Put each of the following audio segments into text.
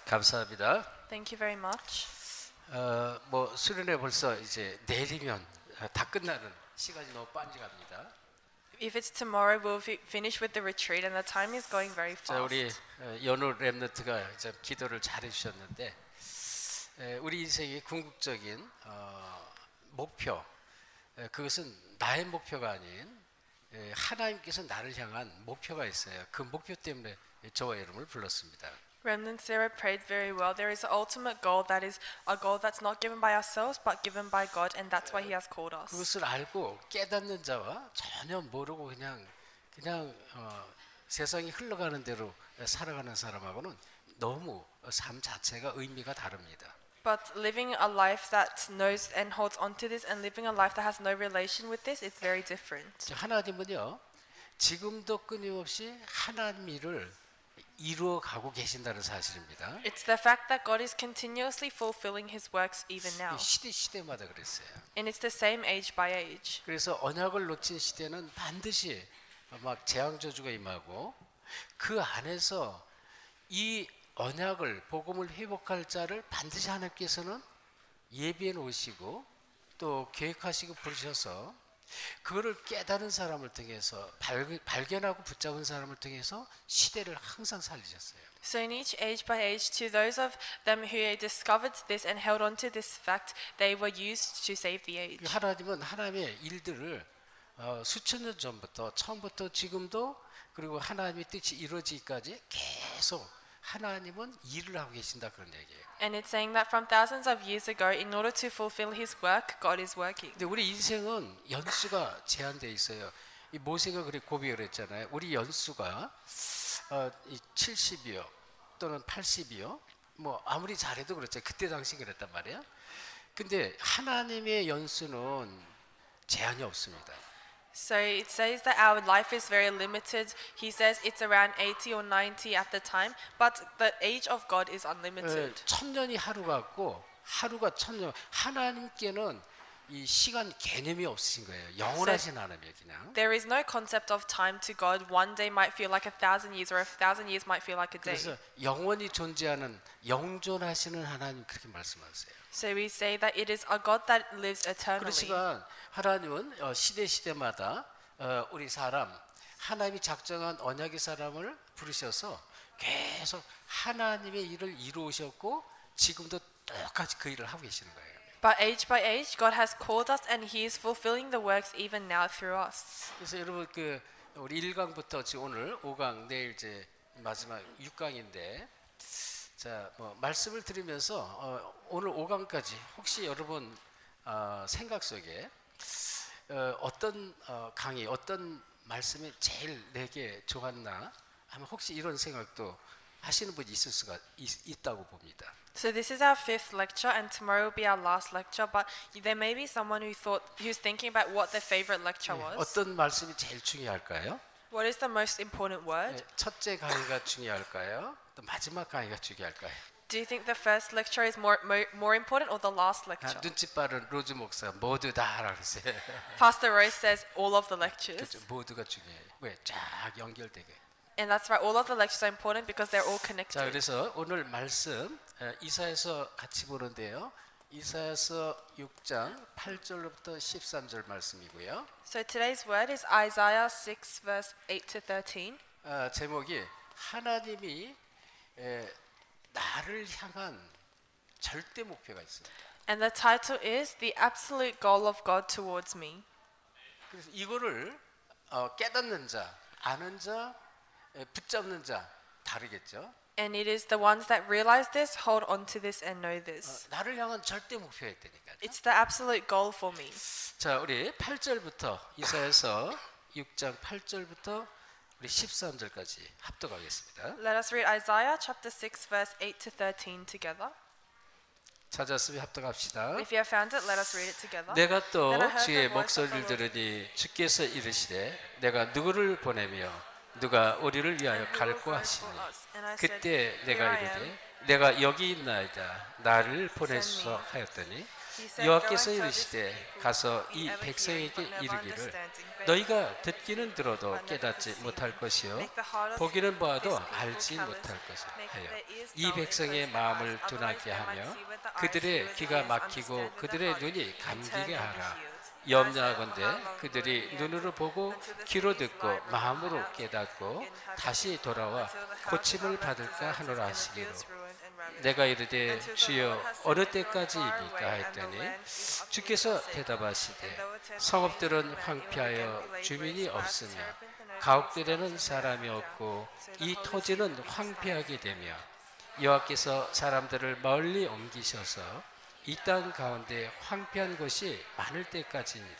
감사합니다. Thank you very much. 뭐 수련회 벌써 이제 내일이면 다 끝나는 시간이 너무 빨리 갑니다. If it's tomorrow, we'll finish with the retreat, and the time is going very 자, 우리 fast. 연우 렘넌트가 이제 기도를 잘 해주셨는데 우리 인생의 궁극적인 목표, 그것은 나의 목표가 아닌 하나님께서 나를 향한 목표가 있어요. 그 목표 때문에 저와 여러분을 불렀습니다. Remnant Sarah prayed very well. There is an ultimate goal that is a goal that's not given by ourselves, but given by God, and that's why He has called us. 그것을 알고 깨닫는 자와 전혀 모르고 그냥 세상이 흘러가는 대로 살아가는 사람하고는 너무 삶 자체가 의미가 다릅니다. But living a life that knows and holds onto this, and living a life that has no relation with this, is very different. 하나님은요, 지금도 끊임없이 하나님 일을 이루어 가고 계신다는 사실입니다. It's the fact that God is continuously fulfilling His works even now. 시대마다 그랬어요. And it's the same age by age. 그래서 언약을 놓친 시대는 반드시 막 재앙 저주가 임하고 그 안에서 이 언약을 복음을 회복할 자를 반드시 하나님께서는 예비해 놓으시고 또 계획하시고 부르셔서 그거를 깨달은 사람을 통해서 발견하고 붙잡은 사람을 통해서 시대를 항상 살리셨어요. So in each age by age, to those of them who discovered this and held on to this fact, they were used to save the age. 하나님은 하나님의 일들을 수천 년 전부터 처음부터 지금도 그리고 하나님의 뜻이 이루어지기까지 계속 하나님은 일을 하고 계신다 그런 얘기예요. And it's saying that from thousands of years ago, in order to fulfill His work, God is working. 근데 우리 인생은 연수가 제한돼 있어요. 이 모세가 그래 고백을 했잖아요. 우리 연수가 70이요 또는 80이요. 뭐 아무리 잘해도 그렇죠. 그때 당시 그랬단 말이에요. 근데 하나님의 연수는 제한이 없습니다. So it says that our life is very limited. He says it's around 80 or 90 at the time, but the age of God is unlimited. 천년이 하루 같고 하루가 천년. 하나님께는 이 시간 개념이 없으신 거예요. 영원하신 하나님이에요, 그냥. There is no concept of time to God. One day might feel like 1,000 years, or 1,000 years might feel like a day. 그래서 영원히 존재하는 영존하시는 하나님 그렇게 말씀하세요. So we say that it is a God that lives eternally. 그렇지만 하나님은 시대마다 우리 사람 하나님이 작정한 언약의 사람을 부르셔서 계속 하나님의 일을 이루으셨고 지금도 똑같이 그 일을 하고 계시는 거예요. But age by age, God has called us, and He is fulfilling the works even now through us. 그래서 여러분 우리 1강부터 지금 오늘 5강 내일 이제 마지막 6강인데 자, 뭐 말씀을 드리면서 오늘 5강까지 혹시 여러분 생각 속에 어떤 강의, 어떤 말씀이 제일 내게 좋았나 하면 혹시 이런 생각도 하시는 분이 있을 수가 있다고 봅니다. So this is our 5th lecture, and tomorrow will be our last lecture. But there may be someone who's thinking about what their favorite lecture was. 어떤 말씀이 제일 중요할까요? What is the most important word? 첫째 강의가 중요할까요? 또 마지막 강의가 중요할까요? Do you think the first lecture is more important, or the last lecture? 눈치 빠른 로즈 목사 모두 다라고 했어요. Pastor Rose says all of the lectures. 모두가 중요해요. 왜? 쫙 연결되게. And that's right, all of the lectures are important because they're all connected. 자, 그래서 오늘 말씀 이사야서 같이 보는데요. 이사야서 6장 8절부터 13절 말씀이고요. So today's word is Isaiah 6 verse 8 to 13. 제목이 하나님이 나를 향한 절대 목표가 있습니다. And the title is The Absolute Goal of God Towards Me. 그래서 이거를 깨닫는 자, 아는 자, 붙잡는 자 다르겠죠. And it is the ones that realize this, hold on to this, and know this. 나를 향한 절대 목표가 있다니까요. It's the absolute goal for me. 자, 우리 8절부터 이사야서 6장 8절부터 우리 13절까지 합독하겠습니다. Let us read Isaiah chapter 6 verse 8 to 13 together. 찾았으면 합독합시다. If you have found it, let us read it together. 내가 또 Then I heard 주의 the voice of 목소리를 the Lord. 들으니 주께서 이르시되 내가 누구를 보내며 누가 우리를 위하여 갈고 하시니 그때 내가 이르되 내가 여기 있나이다 나를 보내소서 하였더니 He said, 여호와께서 "Go and tell this 이르시되 people, 가서 be 이 ever hearing, 백성에게 but never 이르기를 understanding, bear 너희가 with them, 듣기는 들어도 but never 깨닫지 perceive. 못할 것이요 Make the heart of 보기는 this 보아도 people 알지 callous, 못할 것이라 make 하여 their ears 이 dull and 백성의 close their 마음을 eyes, otherwise 둔하게 they might 하며 see with the eyes, hear 그들의 with the 귀가 ears, 막히고 understand with the 그들의 heart, 눈이 and turn 감기게 and be 하라 healed. 염려하건대 그들이 눈으로 보고 귀로 듣고 마음으로 깨닫고 다시 돌아와 고침을 받을까 하노라 하시기로 내가 이르되 주여 어느 때까지이니까 하였더니 주께서 대답하시되 성읍들은 황폐하여 주민이 없으며 가옥들에는 사람이 없고 이 토지는 황폐하게 되며 여호와께서 사람들을 멀리 옮기셔서 이 땅 가운데 황폐한 곳이 많을 때까지니라.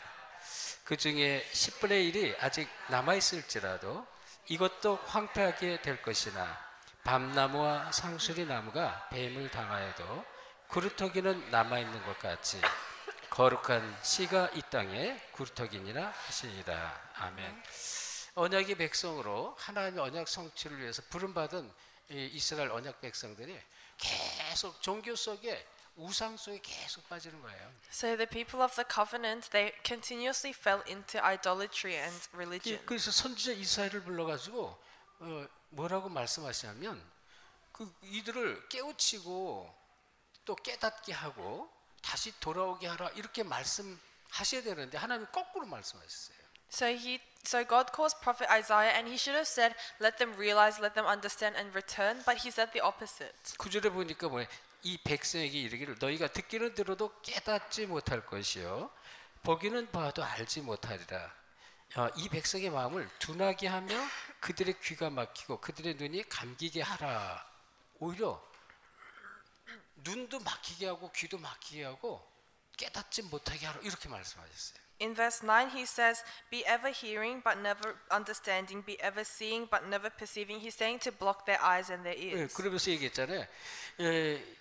그 중에 10분의 1이 아직 남아있을지라도 이것도 황폐하게 될 것이나 밤나무와 상수리 나무가 뱀을 당하여도 구루터기는 남아있는 것 같이 거룩한 씨가 이 땅에 구루터기니라 하시니라. 아멘. 언약의 백성으로 하나님의 언약 성취를 위해서 부름받은 이 이스라엘 언약 백성들이 계속 종교 속에 우상 속에 계속 빠지는 거예요. So the people of the covenant, they continuously fell into idolatry and religion. 그래서 선지자 이사야를 불러가지고 뭐라고 말씀하시냐면 그 이들을 깨우치고 또 깨닫게 하고 다시 돌아오게 하라 이렇게 말씀하셔야 되는데 하나님 거꾸로 말씀하셨어요. So God calls prophet Isaiah, and he should have said, "Let them realize, let them understand, and return." But he said the opposite. 9절에 보니까 뭐냐? 이 백성에게 이르기를 너희가 듣기는 들어도 깨닫지 못할 것이요 보기는 봐도 알지 못하리라. 이 백성의 마음을 둔하게 하며 그들의 귀가 막히고 그들의 눈이 감기게 하라. 오히려 눈도 막히게 하고 귀도 막히게 하고 깨닫지 못하게 하라 이렇게 말씀하셨어요. In verse 9 he says, "Be ever hearing but never understanding, be ever seeing but never perceiving." He's saying to block their eyes and their ears. 그러면서 얘기했잖아요.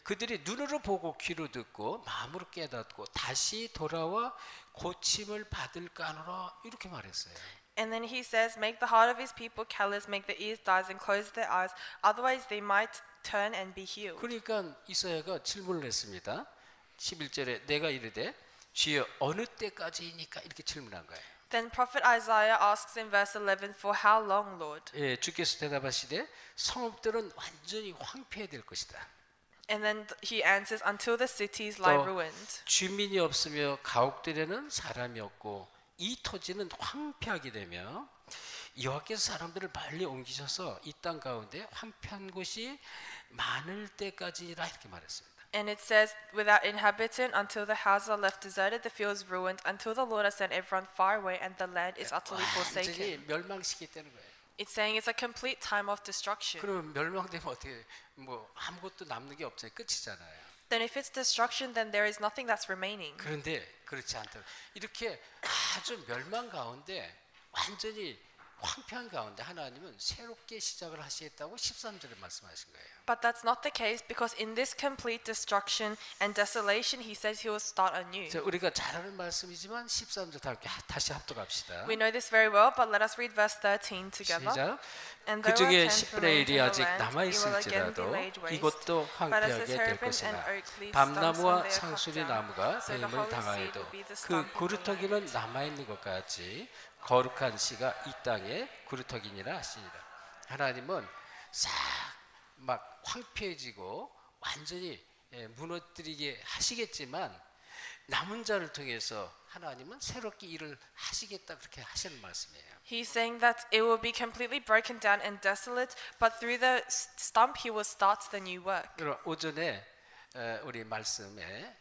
그들이 눈으로 보고 귀로 듣고 마음으로 깨닫고 다시 돌아와 고침을 받을까 하노라 이렇게 말했어요. And then he says, "Make the heart of his people callous, make their ears dull and close their eyes, otherwise they might turn and be healed." 그러니까 이사야가 질문을 했습니다. 11절에 내가 이르되 주여 어느 때까지니까 이렇게 질문한 거예요. Then prophet Isaiah asks in verse 11, "For how long, Lord?" 주께서 대답하시되 성읍들은 완전히 황폐될 것이다. And then he answers, "Until the cities lie ruined." 주민이 없으며 가옥들에는 사람이 없고 이 토지는 황폐하게 되며 여호와께서 사람들을 멀리 옮기셔서 이 땅 가운데 황폐한 곳이 많을 때까지라 이렇게 말했습니다. And it says, "Without inhabitant, until the houses are left deserted, the fields ruined, until the Lord has sent everyone far away, and the land is utterly 완전히 forsaken." 멸망시키겠다는 거예요. It's saying it's a complete time of destruction. 그럼 멸망되면 어떻게 뭐 아무것도 남는 게 없어요. 끝이잖아요. Then if it's destruction, then there is nothing that's remaining. 그런데 그렇지 않다. 이렇게 아주 멸망 가운데 완전히 황폐한 가운데 하나님은 새롭게 시작을 하시겠다고 13절에 말씀하신 거예요. But that's not the case, because in this complete destruction and desolation, he says he will start anew. 자, 우리가 잘 아는 말씀이지만 13절 다시 합독합시다. We know this very well, but let us read verse 13 together. 시작. And 그 though 중에 a tenth 10분의 remains 1이 in 아직 the land, 남아 it will again be 있을지라도 laid waste. 이것도 But as the 황폐하게 될 serpent 것이나 and oak leaves stumps when 밤나무와 they are cut 상수리 down, 나무가 so the 뱀을 holy seed 당하여도 will be the 그 stump of the 구루터기는 land. 남아 있는 것 같이 거룩한 씨가 이 땅에 구루터기니라 하시니라. 하나님은 싹 막 황폐해지고 완전히 무너뜨리게 하시겠지만 남은 자를 통해서 하나님은 새롭게 일을 하시겠다 그렇게 하시는 말씀이에요. He's saying that it will be completely broken down and desolate, but through the stump he will start the new work. 그럼 오전에 우리 말씀에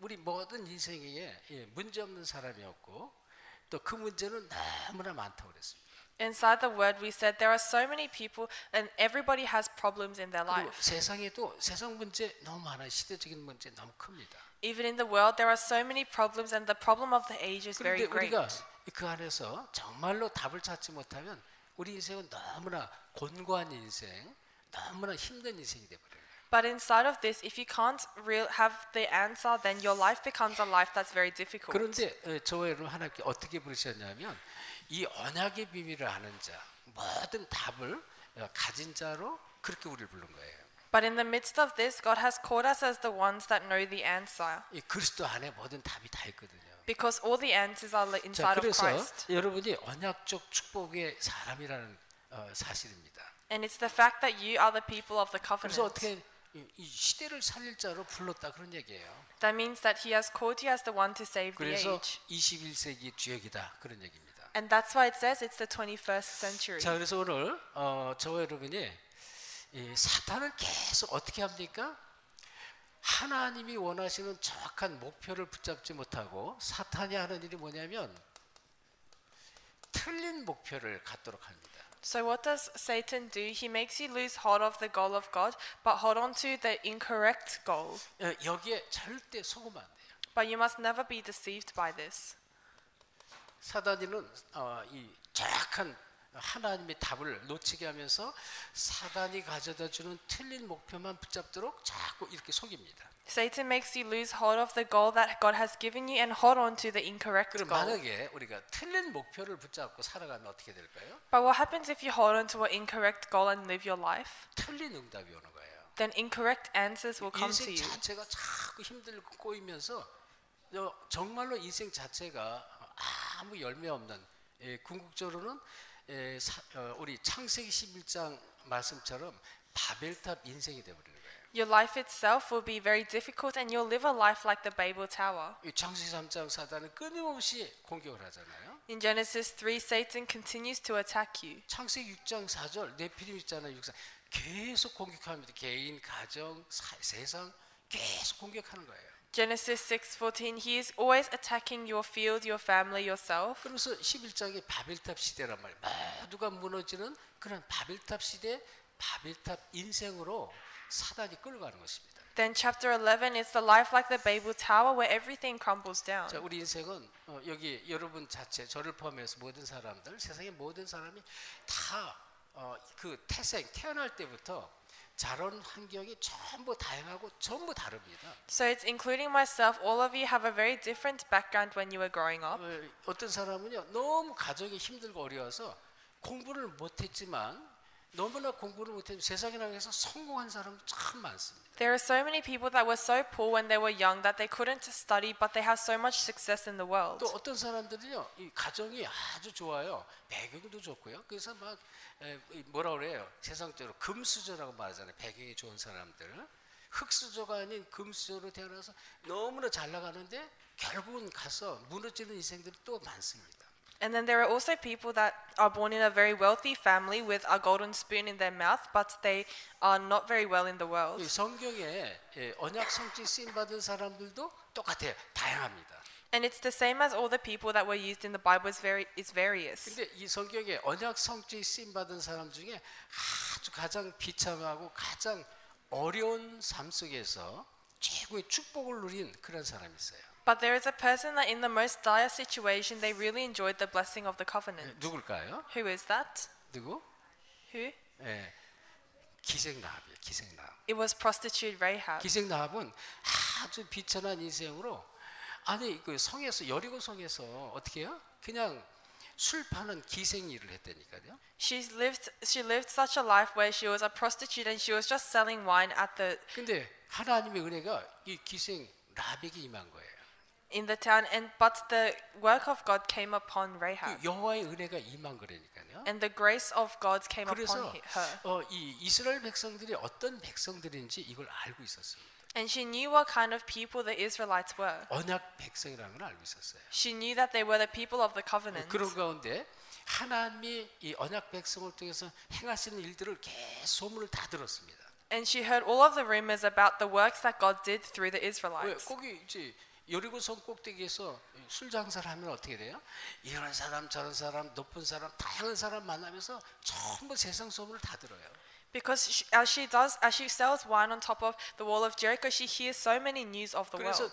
우리 모든 인생에 문제 없는 사람이 없고 또 그 문제는 너무나 많다고 그랬습니다. Inside the word we said there are so many people and everybody has problems in their 그리고 life. 세상에도 세상 문제 너무 많아요. 시대적인 문제 너무 큽니다. Even in the world there are so many problems, and the problem of the age is 그런데 very great. 우리가 그 안에서 정말로 답을 찾지 못하면 우리 인생은 너무나 곤고한 인생, 너무나 힘든 인생이 되어버려요. But inside of this, if you can't have the answer, then your life becomes a life that's very difficult. 그런데 저와 여러분 하나님께 어떻게 부르셨냐면 이 언약의 비밀을 아는 자, 모든 답을 가진 자로 그렇게 우리를 부른 거예요. But in the midst of this, God has called us as the ones that know the answer, 이 그리스도 안에 모든 답이 다 있거든요. because all the answers are 자, inside of 그래서 Christ. 여러분이 언약적 축복의 사람이라는 사실입니다. And it's the fact that you are the people of the 그래서 covenant. 어떻게 이 시대를 살릴 자로 불렀다 그런 얘기예요. That means that He has called you as the one to save the 그래서 age. 21세기 주역이다 그런 얘기입니다. And that's why it says it's the 21st century. 자, 그래서 오늘 저와 여러분이 이 사탄을 계속 어떻게 합니까? 하나님이 원하시는 정확한 목표를 붙잡지 못하고 사탄이 하는 일이 뭐냐면 틀린 목표를 갖도록 합니다. So what does Satan do? He makes you lose hold of the goal of God, but hold on to the incorrect goal. 여기에 절대 속으면 안 돼요. But you must never be deceived by this. 사단이는 이 정확한 하나님의 답을 놓치게 하면서 사단이 가져다주는 틀린 목표만 붙잡도록 자꾸 이렇게 속입니다. Satan makes you lose hold of the goal that God has given you and hold on to the incorrect 그럼 goal. 만약에 우리가 틀린 목표를 붙잡고 살아가면 어떻게 될까요? But what happens if you hold on to an incorrect goal and live your life? 틀린 응답이 오는 거예요. Then incorrect answers will come to 인생 you. 자체가 자꾸 힘들고 꼬이면서 정말로 인생 자체가 아무 열매 없는 궁극적으로는 우리 창세기 11장 말씀처럼 바벨탑 인생이 되어버리는 거예요. Your life itself will be very difficult and you'll live a life like the Babel Tower. 이 창세기 3장 사단은 끊임없이 공격을 하잖아요. In Genesis 3, Satan continues to attack you. 창세기 6장 4절 네피림 있잖아요. 6장 계속 공격합니다. 개인, 가정, 세상 계속 공격하는 거예요. Genesis 6:14, he is always attacking your field, your family, yourself. 그래서 11장에 바벨탑 시대란 말이에요. 모두가 무너지는 그런 바벨탑 시대, 바벨탑 인생으로 사단이 끌고 가는 것입니다. Then chapter 11 is the life like the Babel Tower where everything crumbles down. 자, 우리 인생은 여기 여러분 자체, 저를 포함해서 모든 사람들, 세상의 모든 사람이 다 그 태어날 때부터 자란 환경이 전부 다양하고 전부 다릅니다. So it's including myself. All of you have a very different background when you were growing up. 어떤 사람은요 너무 가정이 힘들고 어려워서 공부를 못했지만 너무나 공부를 못해서 세상에 나가서 성공한 사람도 참 많습니다. There are so many people that were so poor when they were young that they couldn't study, but they have so much success in the world. 또 어떤 사람들은요 이 가정이 아주 좋아요. 배경도 좋고요. 그래서 막 뭐라 그래요? 세상적으로 금수저라고 말하잖아요. 배경이 좋은 사람들. 흙수저가 아닌 금수저로 태어나서 너무나 잘 나가는데 결국은 가서 무너지는 인생들이 또 많습니다. And then there are also people that are born in a very wealthy family with a golden spoon in their mouth, but they are not very well in the world. 이 성경에 언약 성취 쓰임 받은 사람들도 똑같아요. 다양합니다. And it's the same as all the people that were used in the Bible is various. 근데 이 성경에 언약 성취 쓰임 받은 사람 중에 아주 가장 비참하고 가장 어려운 삶 속에서 최고의 축복을 누린 그런 사람이 있어요. But there is a person that in the most dire situation they really enjoyed the blessing of the covenant. 누굴까요? Who is that? 누구? Who? 기생라합이에요. 기생라합. It was prostitute Rahab. 기생라합은 아주 비천한 인생으로 아니 그 성에서 여리고 성에서 어떻게 해요? 그냥 술 파는 기생 일을 했다니까요. She lived such a life where she was a prostitute and she was just selling wine at the 근데 하나님의 은혜가 이 기생 라합에게 임한 거예요. in the town, and but the work of God came upon Rahab, 그 여호와의 은혜가 임한 거라니까요. and the grace of God came 그래서 upon her. 이 이스라엘 백성들이 어떤 백성들인지 이걸 알고 있었습니다. And she knew what kind of people the Israelites were. 언약 백성이라는 걸 알고 있었어요. She knew that they were the people of the covenant. 그런 가운데 하나님이 이 언약 백성을 통해서 행하시는 일들을 계속 소문을 다 들었습니다. And she heard all of the rumors about the works that God did through the 왜 Israelites. 거기 이제 여리고성 꼭대기에서 술 장사를 하면 어떻게 돼요? 이런 사람 저런 사람 높은 사람 다양한 사람 만나면서 전부 세상 소문을 다 들어요. Because as she sells wine on top of the wall of Jericho, she hears so many news of the 그래서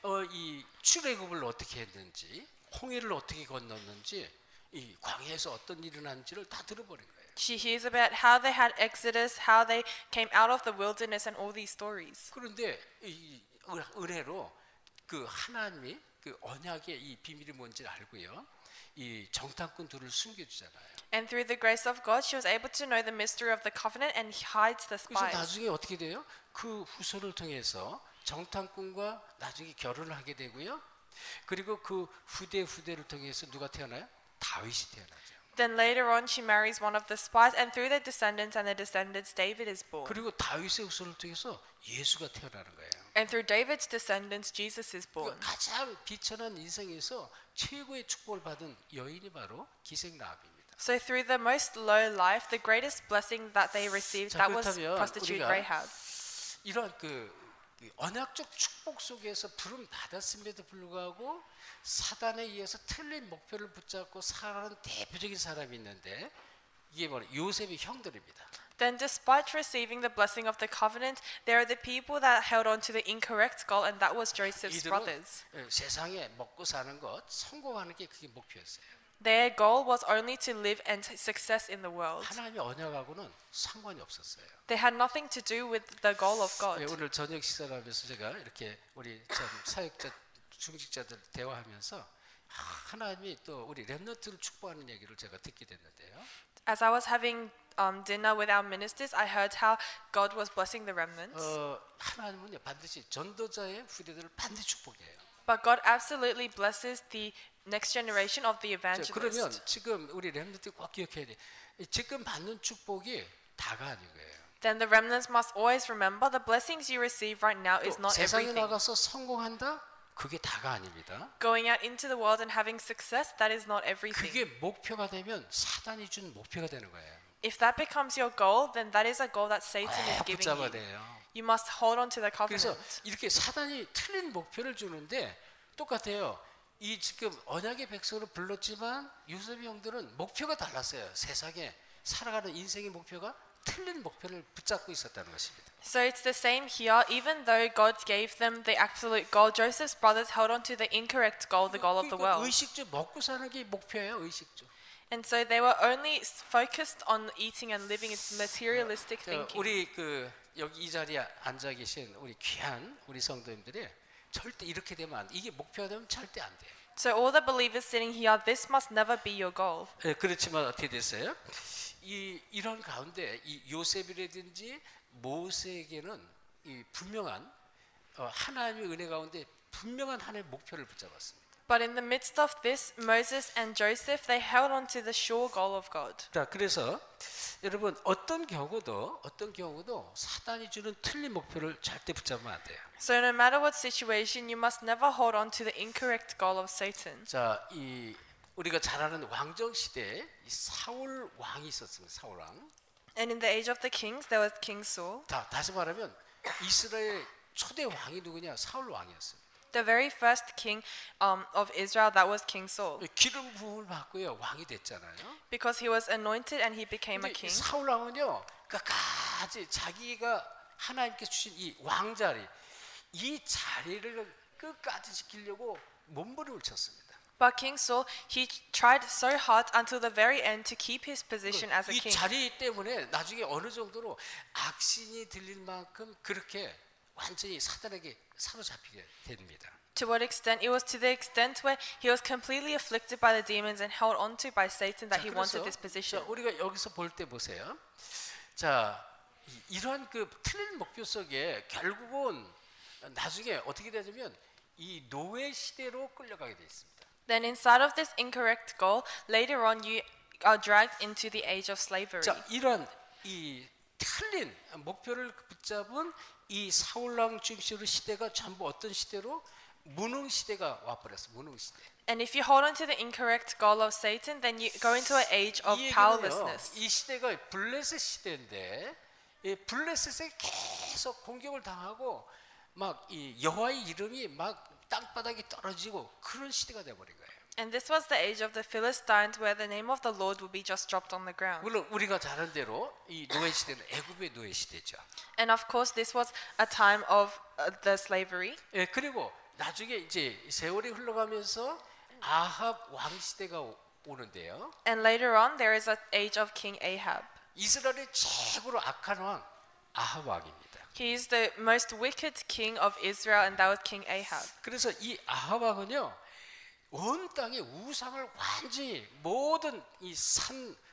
world. 이 출애굽을 어떻게 했는지, 홍해를 어떻게 건넜는지, 이 광야에서 어떤 일이 났는지를 다 들어버린 거예요. She hears about how they had Exodus, how they came out of the wilderness, and all these stories. 그런데 이 은혜로 그 하나님이 그 언약의 이 비밀이 뭔지를 알고요. 이 정탐꾼 둘을 숨겨주잖아요. And through the grace of God, she was able to know the mystery of the covenant and hides the 그래서 spies. 나중에 어떻게 돼요? 그 후손을 통해서 정탐꾼과 나중에 결혼을 하게 되고요. 그리고 그 후대를 통해서 누가 태어나요? 다윗이 태어나죠. Then later on, she marries one of the spies, and through their descendants and their descendants, David is born. 그리고 다윗의 후손을 통해서 예수가 태어나는 거예요. And through David's descendants, Jesus is born. 그러니까 가장 비천한 인생에서 최고의 축복을 받은 여인이 바로 기생 라합입니다. So through the most low life, the greatest blessing that they received, 자, that was 그렇다면 prostitute 우리가 Rahab. 이런 그 언약적 축복 속에서 부름 받았음에도 불구하고 사단에 의해서 틀린 목표를 붙잡고 살아가는 대표적인 사람이 있는데 이게 바로 요셉의 형들입니다. Then despite receiving the blessing of the covenant, there are the people that held on to the incorrect goal, and that was Joseph's 이들은 brothers. 세상에 먹고 사는 것, 성공하는 게 그게 목표였어요. Their goal was only to live and success in the world. 하나님의 언약하고는 상관이 없었어요. They had nothing to do with the goal of God. 오늘 저녁 식사를 하면서 제가 이렇게 우리 참 사역자, 중직자들 대화하면서 하나님이 또 우리 렘넌트를 축복하는 얘기를 제가 듣게 됐는데요. As I was having dinner with our ministers, I heard how God was blessing the remnants. 하나님은요 반드시 전도자의 후대들을 반드시 축복해요. But God absolutely blesses the next generation of the 그러면 evangelist. 지금 우리 렘넌트 꼭 기억해야 돼. 지금 받는 축복이 다가 아닌 거예요. Then the remnants must always remember the blessings you receive right now is 또 not 세상에 everything. 나가서 성공한다? 그게 다가 아닙니다. Going out into the world and having success, that is not everything. 그게 목표가 되면 사단이 준 목표가 되는 거예요. If that becomes your goal, then that is a goal that Satan is 꼭 giving 붙잡아야 you. 돼요. You must hold on to the 그래서 covenant. 이렇게 사단이 틀린 목표를 주는데 똑같아요. 이 지금 언약의 백성으로 불렀지만 요셉의 형들은 목표가 달랐어요. 세상에 살아가는 인생의 목표가 틀린 목표를 붙잡고 있었다는 것입니다. So it's the same here. Even though God gave them the absolute goal, Joseph's brothers held on to the incorrect goal, the goal of the world. 의식주 먹고 사는 게 목표예요. 의식주. And so they were only focused on eating and living. It's materialistic thinking. 우리 그 여기 이 자리에 앉아 계신 우리 귀한 우리 성도님들이 절대 이렇게 되면 안 돼. 이게 목표가 되면 절대 안 돼. So all the believers sitting here, this must never be your goal. 그렇지만 어떻게 됐어요? 이런 가운데 이 요셉이라든지 모세에게는 이 분명한 하나님의 은혜 가운데 분명한 하나님의 목표를 붙잡았습니다. But in the midst of this, Moses and Joseph, they held on to the sure goal of God. 자, 그래서 여러분 어떤 경우도 사단이 주는 틀린 목표를 절대 붙잡으면 안 돼요. So no matter what situation, you must never hold on to the incorrect goal of Satan. 자, 이 우리가 잘 아는 왕정 시대에 이 사울 왕이 있었습니다. 사울 왕. And in the age of the kings, there was King Saul. 다시 말하면 이스라엘 초대 왕이 누구냐? 사울 왕이었어요. The very first king of Israel, that was King Saul. 기름 부음을 받고요 왕이 됐잖아요. Because he was anointed and he became a 근데 king. 사울 왕은요 끝까지 자기가 하나님께 주신 이 왕자리 이 자리를 끝까지 지키려고 몸부림을 쳤습니다. But King Saul, he tried so hard until the very end to keep his position as a 이 king. 자리 때문에 나중에 어느 정도로 악신이 들릴 만큼 그렇게 완전히 사단에게 사로잡히게 됩니다. To what extent? It was to the extent where he was completely afflicted by the demons and held onto by Satan that he wanted this position. 우리가 여기서 볼 때 보세요. 자, 이러한 그 틀린 목표 속에 결국은 나중에 어떻게 되냐면 이 노예 시대로 끌려가게 돼 있습니다. Then inside of this incorrect goal, later on you are dragged into the age of slavery. 자, 이러한 이 틀린 목표를 붙잡은 이 사울왕 중심으로 시대가 전부 어떤 시대로 무능 시대가 와버렸어. 무능 시대. And if you hold on to the incorrect goal of Satan, then you go into an age of 이 얘기는요, powerlessness. 이 시대가 블레셋 시대인데 이 블레셋에 계속 공격을 당하고 막 이 여호와의 이름이 막 땅바닥에 떨어지고 그런 시대가 돼버린 거예요. And this was the age of the Philistines, where the name of the Lord would be just dropped on the ground. 물론 우리가 잘 아는 대로 이 노예 시대는 애굽의 노예 시대죠. And of course, this was a time of the slavery. 예, 그리고 나중에 이제 세월이 흘러가면서 아합 왕 시대가 오는데요. And later on, there is an age of King Ahab. 이스라엘의 최고로 악한 왕 아합 왕입니다. He is the most wicked king of Israel, and that was King Ahab. 그래서 이 아합 왕은요 온 땅에 우상을 완전히 모든 이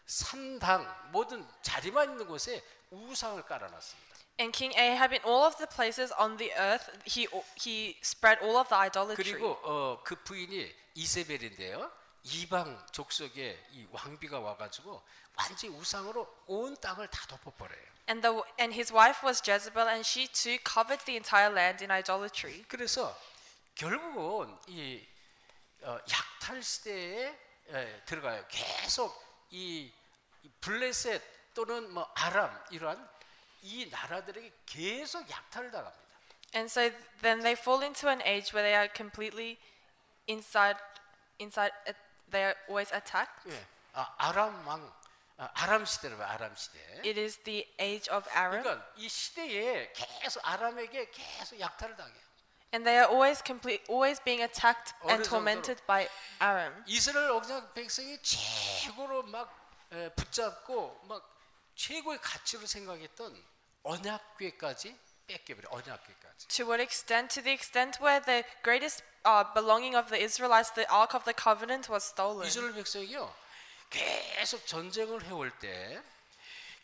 산당 모든 자리만 있는 곳에 우상을 깔아놨습니다. And King Ahab in all of the places on the earth, he spread all of the idolatry. 그리고 그 부인이 이세벨인데요. 이방 족속에 이 왕비가 와가지고 완전히 우상으로 온 땅을 다 덮어버려요. And his wife was Jezebel, and she too covered the entire land in idolatry. 그래서 결국은 이 약탈 시대에 들어가요. 계속 이 블레셋 또는 뭐 아람 이러한 이 나라들에게 계속 약탈을 당합니다. And so then they fall into an age where they are completely inside. They are always attacked. 예, 아람 왕, 아람 시대로 봐요. 아람 시대. It is the age of Aram, 그러니까 이 시대에 계속 아람에게 계속 약탈을 당해요. and they are always being attacked 어느 and tormented by Aram. 이스라엘 억장 백성이 최고로 막 붙잡고 막 최고의 가치로 생각했던 언약궤까지 뺏겨버려. 언약궤까지. To what extent? To the extent where the greatest belonging of the Israelites, the Ark of the Covenant, was stolen. 이스라엘 백성이요 계속 전쟁을 해올 때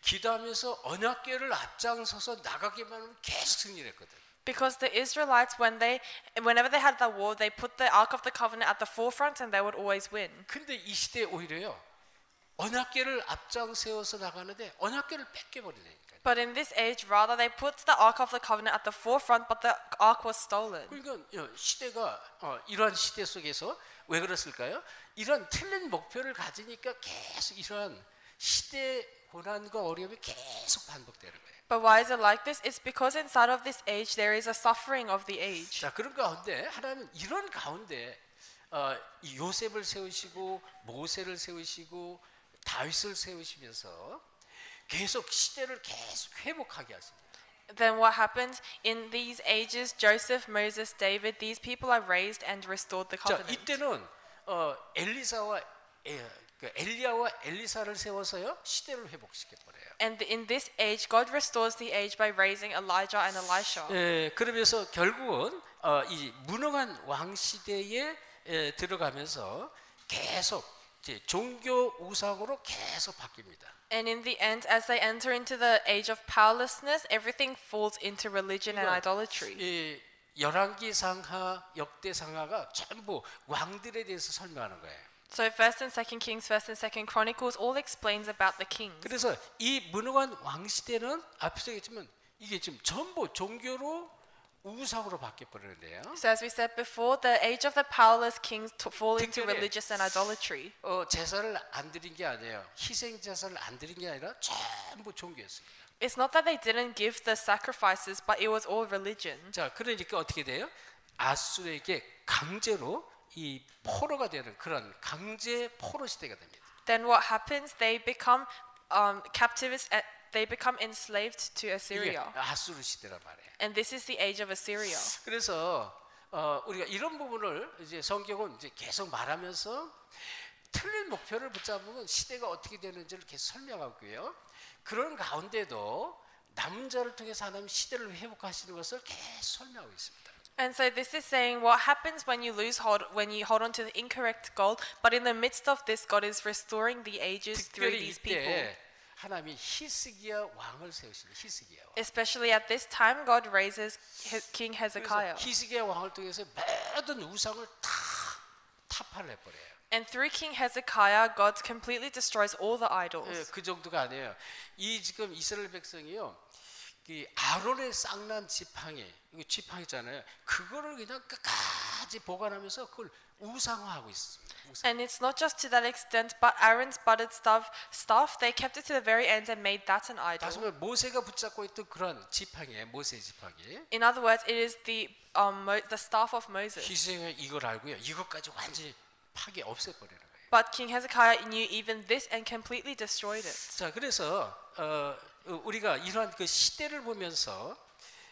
기도하면서 언약궤를 앞장서서 나가기만 하면 계속 승리를 했거든. Because the Israelites, whenever they had the war, they put the Ark of the Covenant at the forefront, and they would always win. 근데 이 시대에 오히려요 언약궤를 앞장 세워서 나가는데 언약궤를 뺏겨버리니까. But in this age, rather, they put the Ark of the Covenant at the forefront, but the Ark was stolen. 그러니까 시대가 이러한 시대 속에서 왜 그랬을까요? 이런 틀린 목표를 가지니까 계속 이러한 시대 고난과 어려움이 계속 반복되는 거예요. But why is it like this? It's because inside of this age there is a suffering of the age. 자, 그런 가운데 하나님은 이런 가운데 이 요셉을 세우시고 모세를 세우시고 다윗을 세우시면서 계속 시대를 계속 회복하게 하십니다. Then what happens in these ages? Joseph, Moses, David, these people are raised and restored the 자, covenant. 이때는 엘리야와 엘리사를 세워서요 시대를 회복시켜 버려요. And in this age, God restores the age by raising Elijah and Elisha. 그러면서 결국은 이 무능한 왕 시대에 들어가면서 계속 이제 종교 우상으로 계속 바뀝니다. And in the end, as they enter into the age of powerlessness, everything falls into religion and idolatry. 이 열왕기상하, 역대상하가 전부 왕들에 대해서 설명하는 거예요. So First and Second Kings, First and Second Chronicles all explains about the kings. 그래서 이 무능한 왕 시대는 앞에서 얘기했지만 이게 지금 전부 종교로 우상으로 바뀌어 버리는데요. So as we said before, the age of the powerless kings fall into 특별히, religious and idolatry. 제사를 안 드린 게 아니에요. 희생 제사를 안 드린 게 아니라 전부 종교였습니다. It's not that they didn't give the sacrifices, but it was all religion. 자, 그러니까 어떻게 돼요? 아수르에게 강제로 이 포로가 되는 그런 강제 포로 시대가 됩니다. Then what happens? They become captives. They become enslaved to 이게 Assyria, 아수르 시대란 말이에요. and this is the age of Assyria. 그래서 우리가 이런 부분을 이제 성경은 이제 계속 말하면서 틀린 목표를 붙잡으면 시대가 어떻게 되는지를 계속 설명하고요. 그런 가운데도 남은 자를 통해서 하나님 시대를 회복하시는 것을 계속 설명하고 있습니다. And so this is saying what happens when you when you hold on to the incorrect goal, but in the midst of this, God is restoring the ages through 특별히 these people. 이때 하나님이 히스기야 왕을 세우십니다. 히스기야 왕. Especially at this time, God raises King 그래서 Hezekiah. 히스기야 왕을 통해서 모든 우상을 다 타파를 해버려요. And through King Hezekiah, God completely destroys all the idols. 그 정도가 아니에요. 이 지금 이스라엘 백성이요, 이 아론의 쌍난 지팡이, 이거 지팡이잖아요. 그거를 그냥 끝까지 보관하면서 그걸 우상화하고 있습니다. And it's not just to that extent, but Aaron's budded staff, they kept it to the very end and made that an idol. 다시 말해 모세가 붙잡고 있던 그런 지팡이에요. 모세의 지팡이. In other words, it is the staff of Moses. 희생이 이걸 알고요. 이것까지 완전히 파괴 없애버리는 거예요. But King Hezekiah knew even this and completely destroyed it. 자, 그래서 우리가 이러한 그 시대를 보면서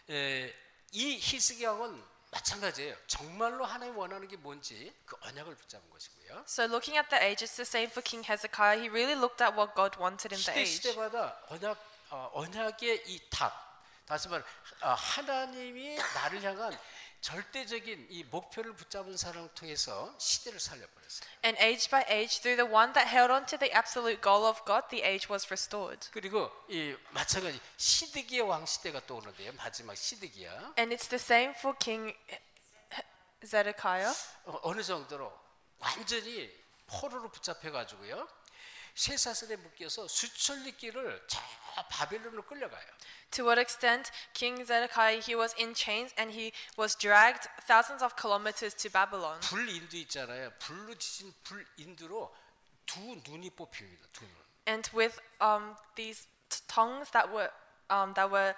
이 히스기야 왕은 마찬가지예요. 정말로 하나님 원하는 게 뭔지 그 언약을 붙잡은 것이고요. So looking at the age, it's the same for King Hezekiah. He really looked at what God wanted in the age. 시대마다 언약의 이 탑, 다시 말해 하나님이 나를 향한 절대적인 이 목표를 붙잡은 사람을 통해서 시대를 살려버렸어요. And age by age, through the one that held on to the absolute goal of God, the age was restored. 그리고 이 마찬가지 시드기야 왕 시대가 또 오는데요. 마지막 시드기야. And it's the same for King Zedekiah. 어느 정도로 완전히 포로로 붙잡혀 가지고요. 쇠사슬에 묶여서 수천 리 길을 저 바벨론으로 끌려가요. To what extent King Zedekiah, he was in chains and he was dragged thousands of kilometers to Babylon. 불인두 있잖아요. 불로 지진 불인두로 두 눈이 뽑힙니다. 두 눈. And with these tongues that were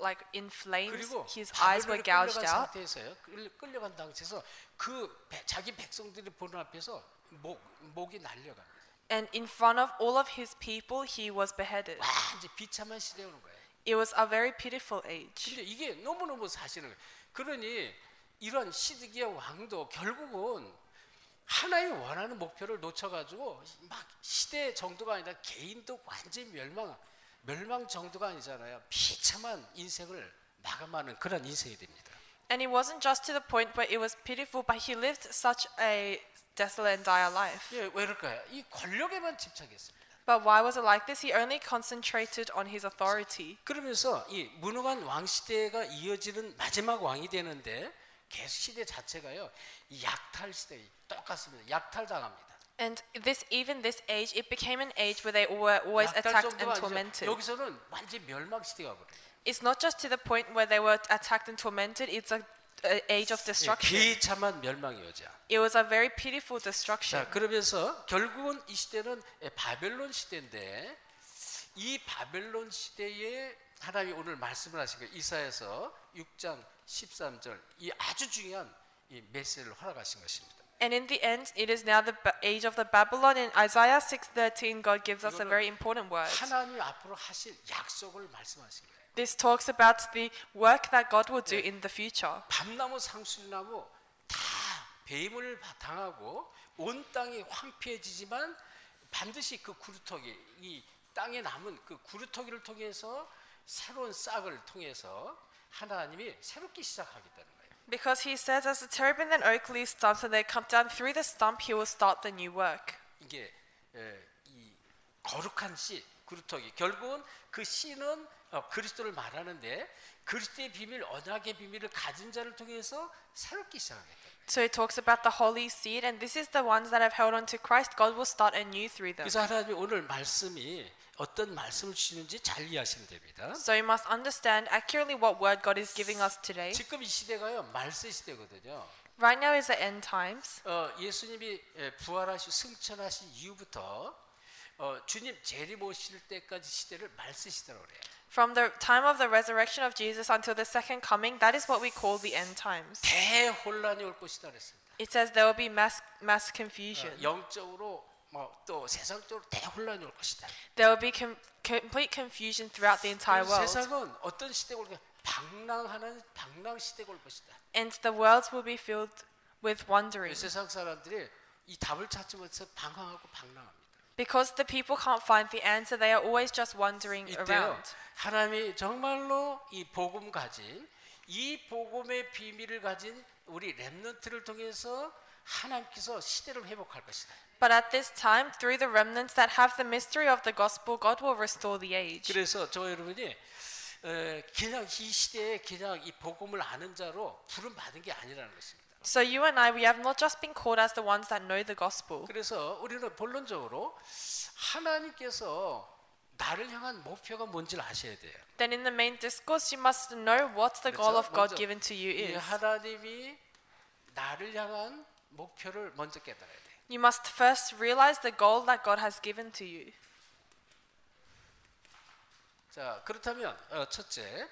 like in flames, 그리고 his eyes were 바벨론에 gouged 끌려간 out. 상태에서요. 끌려간 당시에서 자기 백성들이 보는 앞에서 목이 날려갑니다. And in front of all of his people, he was beheaded. 이제 비참한 시대 오는 거예요. It was a very pitiful age. 근데 이게 너무너무 사실은 거예요. 그러니 이런 시드기야 왕도 결국은 하나님 원하는 목표를 놓쳐가지고 막 시대 정도가 아니라 개인도 완전히 멸망 정도가 아니잖아요. 비참한 인생을 마감하는 그런 인생이 됩니다. And it wasn't just to the point where it was pitiful, but he lived such a desolate and dire life. 예, 왜 그럴까요? 이 권력에만 집착했습니다. But why was it like this? He only concentrated on his authority. 그러면서 이 무능한 왕 시대가 이어지는 마지막 왕이 되는데 계속 시대 자체가요. 이 약탈 시대 똑같습니다. 약탈당합니다. And this age, it became an age where they were always 약탈 attacked 정도가 and 아니죠. tormented. 여기서는 완전 멸망 시대가 버려요. It's not just to the point where they were attacked and tormented. It's a age of destruction. 비참한 멸망이 오죠. It was a very pitiful destruction. 자, 그러면서 결국은 이 시대는 바벨론 시대인데 이 바벨론 시대에 하나님이 오늘 말씀을 하신 거예요. 이사야서 6장 13절 이 아주 중요한 이 메시지를 허락하신 것입니다. And in the end, it is now the age of the Babylon. In Isaiah 6:13, God gives us a very important word. 하나님 앞으로 하실 약속을 말씀하신 거예요. This talks about the work that God will do in the future. 밤나무 상수리나무 다 배임을 당하고 온 땅이 황폐해지지만 반드시 그 구루터기 이 땅에 남은 그 구루터기를 통해서 새로운 싹을 통해서 하나님이 새롭게 시작하겠다는 거예요. Because he says, as the terebinth and oak leaves stumps, and they come down through the stump, he will start the new work. 이게 이 거룩한 씨 구루터기 결국은 그 씨는 그리스도를 말하는데 그리스도의 비밀 언약의 비밀을 가진 자를 통해서 새롭게 시작하겠다. So it talks about the holy seed, and this is the ones that have held on to Christ. God will start anew through them. 그래서 하나님이 오늘 말씀이 어떤 말씀을 주시는지 잘 이해하시면 됩니다. So you must understand accurately what word God is giving us today. 지금 이 시대가요 말세 시대거든요. Right now is the end times. 예수님이 부활하시고 승천하신 이후부터 주님 재림 오실 때까지 시대를 말세 시대라고 그래요. From the time of the resurrection of Jesus until the second coming, that is what we call the end times. 대혼란이 올 것이다 그랬습니다. It says there will be mass confusion. 영적으로 또 세상적으로 대혼란이 올 것이다. There will be complete confusion throughout the entire world. 세상은 어떤 시대가 올까? 방랑하는 방랑 시대가 올 것이다. And the world will be filled with wandering. 세상 사람들이 이 답을 찾지 못해서 방황하고 방랑합니다. Because the people can't find the answer, they are always just wandering 이때요 around. 하나님이 정말로 이 복음 가진 이 복음의 비밀을 가진 우리 렘넌트를 통해서 하나님께서 시대를 회복할 것이다. But at this time, through the remnants that have the mystery of the gospel, God will restore the age. 그래서 저 여러분이 그냥 이 시대에 그냥 이 복음을 아는 자로 부름 받은 게 아니라는 것입니다. So you and I, we have not just been called as the ones that know the gospel. 그래서 우리는 본론적으로 하나님께서 나를 향한 목표가 뭔지를 아셔야 돼요. Then in the main discourse, you must know what the goal 그렇죠? of God 먼저 given to you 이 is. 하나님이 나를 향한 목표를 먼저 깨달아야 돼요. You must first realize the goal that God has given to you. 자, 그렇다면 첫째,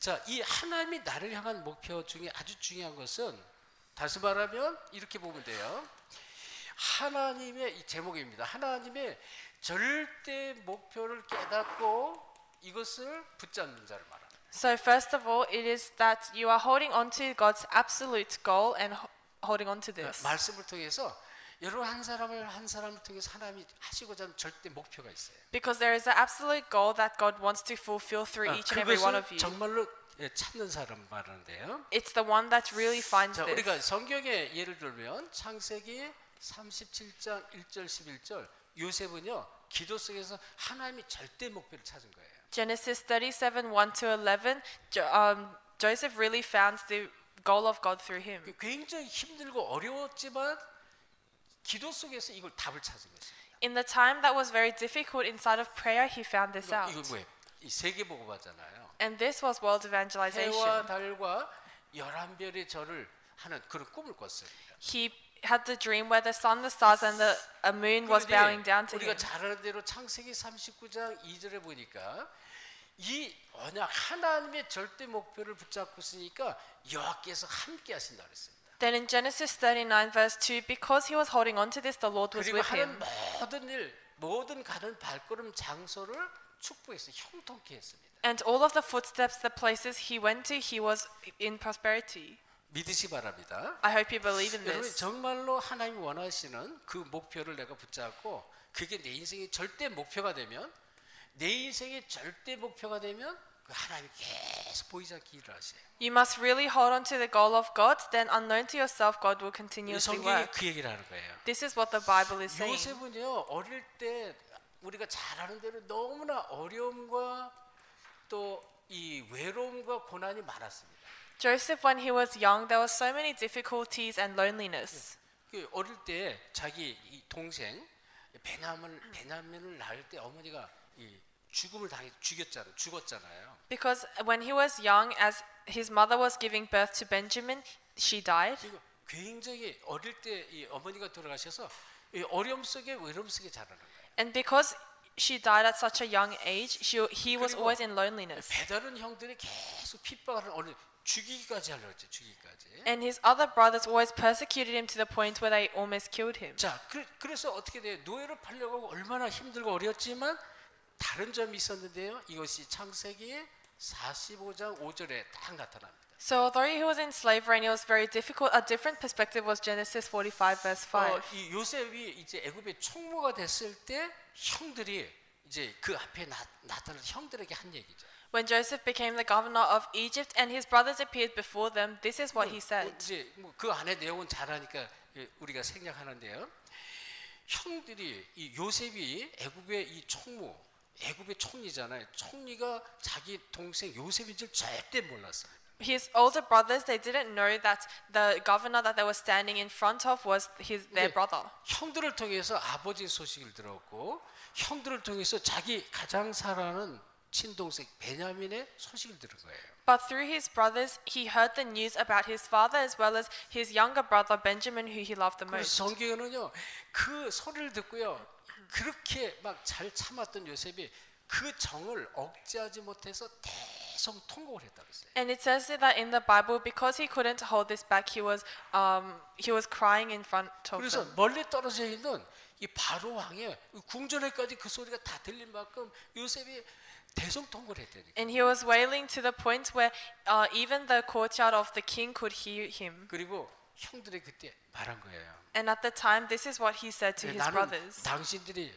자, 이 하나님이 나를 향한 목표 중에 아주 중요한 것은 다시 말하면 이렇게 보면 돼요. 하나님의 이 제목입니다. 하나님의 절대 목표를 깨닫고 이것을 붙잡는 자를 말합니다. So first of all, it is that you are holding on to God's absolute goal and holding on to this. 말씀을 통해서 여러분 한 사람을 한 사람을 통해서 하나님이 하시고자 하는 절대 목표가 있어요. Because there is an absolute goal that God wants to fulfill through each and every one of 그것을 you. 정말로 찾는 사람 말하는데요. It's the one that really finds 자, 우리가 this. 성경에 예를 들면 창세기 37장 1절 11절 요셉은요 기도 속에서 하나님이 절대 목표를 찾은 거예요. Genesis 37, 1 to 11, Joseph really found the goal of God through him. 굉장히 힘들고 어려웠지만 기도 속에서 이걸 답을 찾은 것입니다. In the time that was very difficult inside of prayer, he found this out. 이거 뭐예요? 이 세계 복음화잖아요. And this was world 해와 evangelization. 달과 11별의 절을 하는 그런 꿈을 꿨어요. He had the dream where the sun, the stars, and the moon was bowing down to 우리가 him. 잘 아는 대로 창세기 39장 2절에 보니까 이 언약 하나님의 절대 목표를 붙잡고 있으니까 여호와께서 함께 하신다 그랬습니다. Then in Genesis 39 verse 2, because he was holding on to this, the Lord was 그리고 with 하는 him. 모든 일, 모든 가는 발걸음 장소를 축복해서 형통케 했습니다. And all of the footsteps, the places he went to, he was in prosperity. 믿으시 바랍니다. I hope you believe in 여러분 this. 정말로 하나님이 원하시는 그 목표를 내가 붙잡고 그게 내 인생의 절대 목표가 되면 내 인생의 절대 목표가 되면 그 하나님이 계속 보이지 않게 일을 하세요. You must really hold on to the goal of God, then unknown to yourself, God will 이 continuously 성경이 work. 그 얘기를 하는 거예요. This is what the Bible is saying. 요셉은요 어릴 때 우리가 잘 아는 대로 너무나 어려움과 또 이 외로움과 고난이 많았습니다. Joseph, when he was young, there were so many difficulties and loneliness. 그 어릴 때 자기 이 동생 베냐민을 낳을 때 어머니가 이 죽음을 죽었잖아요. Because when he was young, as his mother was giving birth to Benjamin, she died. 그리고 굉장히 어릴 때 이 어머니가 돌아가셔서 이 어려움 속에 외로움 속에 자라는 거예요. And because she died at such a young age, he was 그리고 always in loneliness. 배다른 형들이 계속 핍박을 어느 죽이기까지 하려고 했죠. 죽이기까지. And his other brothers always persecuted him to the point where they almost killed him. 자, 그래서 어떻게 돼요? 노예로 팔려고 하고 얼마나 힘들고 어렵지만 다른 점이 있었는데요. 이것이 창세기 45장 5절에 딱 나타납니다. So although he was in slavery and it was very difficult, a different perspective was Genesis 45 verse 5. 이 요셉이 이제 애굽의 총무가 됐을 때 형들이 이제 그 앞에 나타난 형들에게 한 얘기죠. When Joseph became the governor of Egypt and his brothers appeared before them, this is what he said. 이제 그 안에 내용은 잘 아니까 우리가 생략하는데요. 형들이 이 요셉이 애굽의 이 총무, 애굽의 총리잖아요. 총리가 자기 동생 요셉인 줄 절대 몰랐어요. His older brothers, they didn't know that the governor that they were standing in front of was their brother. 형들을 통해서 아버지 소식을 들었고 형들을 통해서 자기 가장 사랑하는 친동생 베냐민의 소식을 들은 거예요. But through his brothers, he heard the news about his father as well as his younger brother Benjamin, who he loved the 그래서 most. 성경에는요 그 소리를 듣고요 그렇게 막 잘 참았던 요셉이 그 정을 억제하지 못해서 계속 통곡을 했다고 했어요. And it says that in the Bible, because he couldn't hold this back, he was crying in front of 그래서 them. 멀리 떨어져 있는 이 바로 왕의 궁전에까지 그 소리가 다 들릴 만큼 요셉이 대성통곡을 했다니까. And he was wailing to the point where even the courtyard of the king could hear him. 그리고 형들이 그때 말한 거예요. And at the time, this is what he said to his 나는 brothers. 당신들이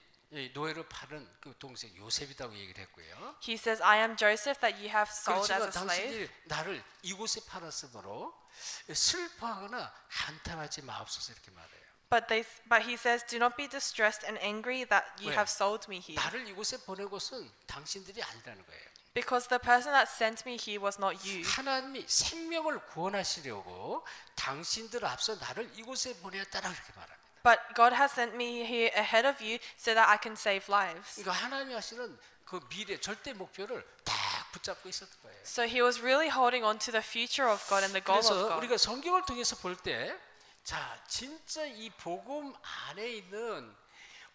노예로 파는 그 동생 요셉이라고 얘기를 했고요. He says, I am Joseph that you have sold 그렇지만 as a slave. 당신들이 나를 이곳에 팔았으므로 슬퍼하거나 한탄하지 마옵소서 이렇게 말해요. But he says, do not be distressed and angry that you 왜? have sold me here. 나를 이곳에 보낸 것은 당신들이 아니라는 거예요. Because the person that sent me here was not you. 하나님이 생명을 구원하시려고 당신들 앞서 나를 이곳에 보냈다라 그렇게 말합니다. But God has sent me here ahead of you so that I can save lives. 그러니까 하나님이 하시는 그 미래 절대 목표를 딱 붙잡고 있었던 거예요. So he was really holding on to the future of God and the goal of 그래서 God. 우리가 성경을 통해서 볼 때, 자 진짜 이 복음 안에 있는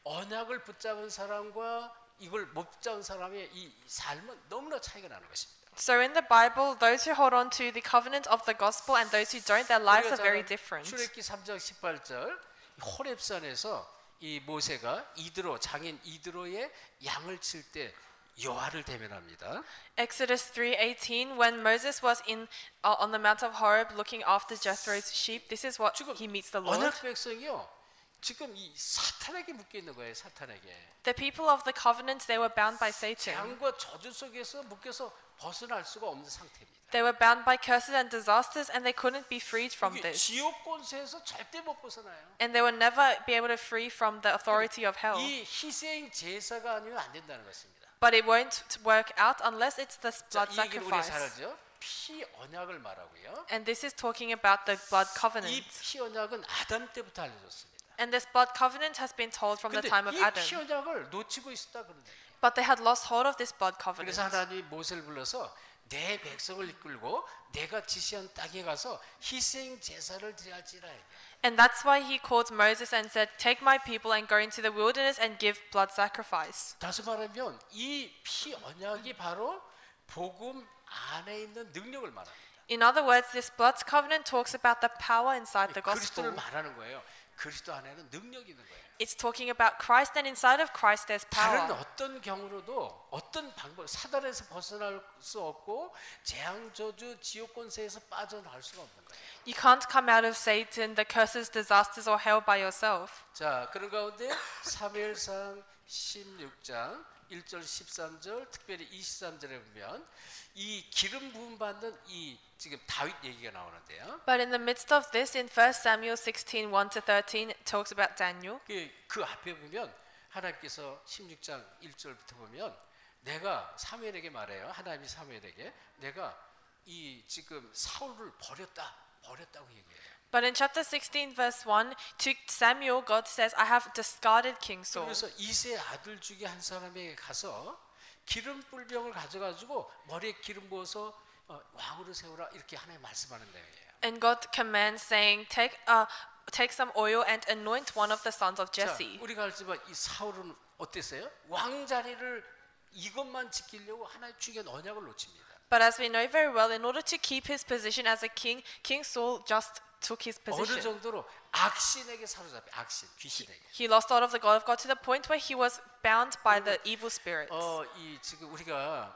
언약을 붙잡은 사람과 이걸 못 붙잡은 사람의 이 삶은 너무나 차이가 나는 것입니다. So in the Bible, those who hold on to the covenant of the gospel and those who don't, their lives are very different. 출애굽기 3장 18절 호렙산에서 이 모세가 장인 이드로의 양을 칠 때 여호와를 대면합니다. Exodus 3:18, when Moses was on the Mount of Horeb looking after Jethro's sheep, this is what he meets the Lord. 언약 백성이요 지금 이 사탄에게 묶여 있는 거예요. 사탄에게. The people of the covenant, they were bound by Satan. 재앙과 저주 속에서 묶여서 벗어날 수가 없는 상태입니다. They were bound by curses and disasters, and they couldn't be freed from 이게 this. 지옥 권세에서 절대 못 벗어나요. And they will never be able to free from the authority of hell. 이 희생 제사가 아니면 안 된다는 것입니다. But it won't work out unless it's the 자, blood 이 얘기를 우리 잘 sacrifice. 알죠? 피 언약을 말하고요. And this is talking about the blood 이 covenant. 피 언약은 아담 때부터 알려졌습니다. And this blood covenant has been told from the 근데 time of 이 Adam. 피 언약을 놓치고 있었다 그러는 거예요. But they had lost hold of this blood covenant. 그래서 하나님이 모세를 불러서 내 백성을 이끌고 내가 지시한 땅에 가서 희생 제사를 드려야지라. And that's why he called Moses and said, "Take my people and go into the wilderness and give blood sacrifice." 다시 말하면 이 피 언약이 바로 복음 안에 있는 능력을 말합니다. In other words, this blood covenant talks about the power inside the 그리스도를 gospel. 말하는 거예요. 그리스도 안에는 능력이 있는 거예요. It's talking about Christ, and inside of Christ there's 다른 power. 어떤 경우로도 어떤 방법 사단에서 벗어날 수 없고 재앙 저주 지옥 권세에서 빠져나올 수가 없는 거예요. You can't come out of Satan, the curses, disasters, or hell by yourself. 자, 그런 가운데 사무엘상 16장 1절 13절 특별히 23절에 보면 이 기름 부음 받는 이 지금 다윗 얘기가 나오는데요. But in the midst of this, in 1 Samuel 16, 1-13, it talks about Daniel. 그 앞에 보면 하나님께서 16장 1절부터 보면 내가 사무엘에게 말해요. 하나님이 사무엘에게 내가 이 지금 사울을 버렸다고 얘기해요. But in chapter 16, verse 1, to Samuel, God says, "I have discarded King Saul." 그래서 이세 아들 중에 한 사람에게 가서 기름 뿔병을 가져가지고 머리에 기름 부어서 왕으로 세우라 이렇게 하나님 말씀하는 거예요. And God commands, saying, take some oil and anoint one of the sons of 자, Jesse. 우리가 알지만 이 사울은 어땠어요? 왕 자리를 이것만 지키려고 하나님 주신 언약을 놓칩니다. But as we know very well, in order to keep his position as a king, King Saul just took his 어느 position. 정도로 악신에게 사로잡혀 귀신에게. He lost out of the God of God to the point where he was bound by the evil spirits. 이 지금 우리가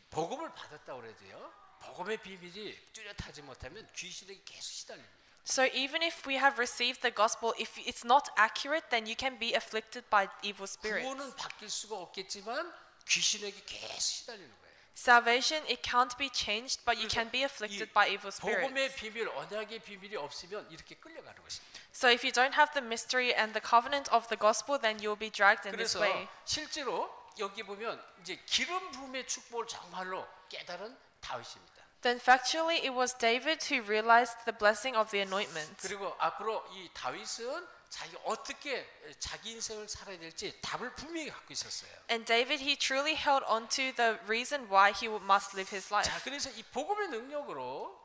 복음을 받았다 그래도요. 복음의 비밀이 뚜렷하지 못하면 귀신에게 계속 시달립니다. So even if we have received the gospel, if it's not accurate, then you can be afflicted by evil spirits. 구원은 바뀔 수가 없겠지만 귀신에게 계속 시달리는 거예요. Salvation, it can't be changed, but you can be afflicted by evil spirits. 복음의 비밀, 언약의 비밀이 없으면 이렇게 끌려가는 것입니다. So if you don't have the mystery and the covenant of the gospel, then you'll be dragged in this 그래서 way. 실제로 여기 보면 이제 기름 부음의 축복을 정말로 깨달은 다윗입니다. Then factually, it was David who realized the blessing of the anointment. 그리고 앞으로 이 다윗은 자기가 어떻게 자기 인생을 살아야 될지 답을 분명히 갖고 있었어요. And David, he truly held on to the reason why he must live his life. 자, 그래서 이 복음의 능력으로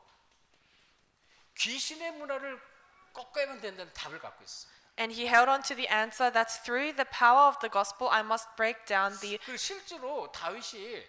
귀신의 문화를 꺾어야만 된다는 답을 갖고 있어요. And he held on to the answer that through the power of the gospel, I must break down the. 그리고 실제로 다윗이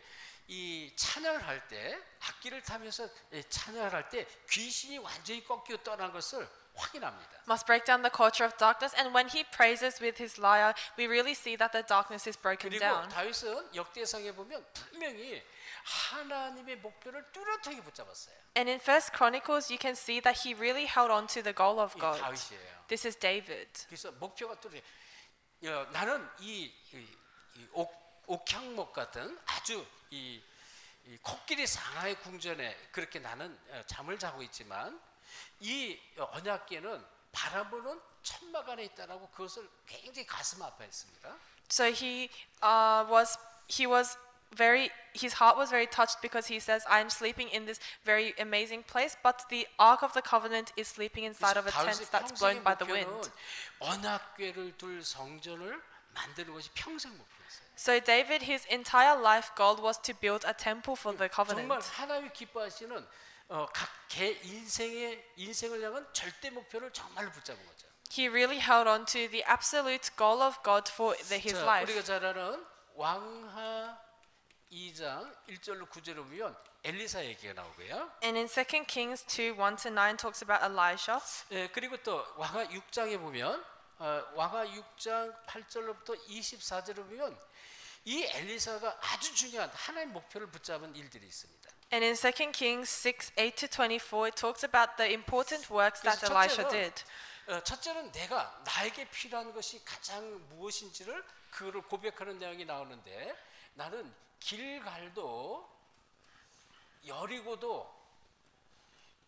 이 찬양을 할 때 악기를 타면서 찬양을 할 때 귀신이 완전히 꺾여 떠난 것을 확인합니다. Must break down the culture of darkness, and when he praises with his lyre, we really see that the darkness is broken 그리고 down. 다윗은 역대상에 보면 분명히 하나님의 목표를 뚜렷하게 붙잡았어요. And in First Chronicles, you can see that he really held on to the goal of 이 God. 다윗이에요. This is David. 그래서 목표가 뚜렷해. 나는 이 옥향목 같은 아주 이 코끼리 상하의 궁전에 그렇게 나는 잠을 자고 있지만 이 언약궤는 바라보는 천막 안에 있다라고 그것을 굉장히 가슴 아파했습니다. So his heart was very touched because he says, "I am sleeping in this very amazing place, but the Ark of the Covenant is sleeping inside of a tent 다윗의 that's 평생의 blown by the 목표는 wind." 언약궤를 둘 성전을 만드는 것이 평생 목표였어요. So David, his entire life goal was to build a temple for the 정말 covenant. 하나님이 기뻐하시는 각 개 인생을 향한 절대 목표를 정말로 붙잡은 거죠. He really held on to the absolute goal of God for his 자, life. 우리가 잘 아는 왕하 2장 1절로 9절을 보면 엘리사 얘기가 나오고요. And in 2 Kings 2, 1-9 talks about Elisha. 그리고 또 왕하 6장에 보면 왕하 6장 8절로부터 24절을 보면 이 엘리사가 아주 중요한 하나님 목표를 붙잡은 일들이 있습니다. And in 2 Kings 6, 8-24, it talks about the important works that 그래서 Elisha 첫째는 did. 첫째는 내가 나에게 필요한 것이 가장 무엇인지를 그거를 고백하는 내용이 나오는데 나는 길갈도 여리고도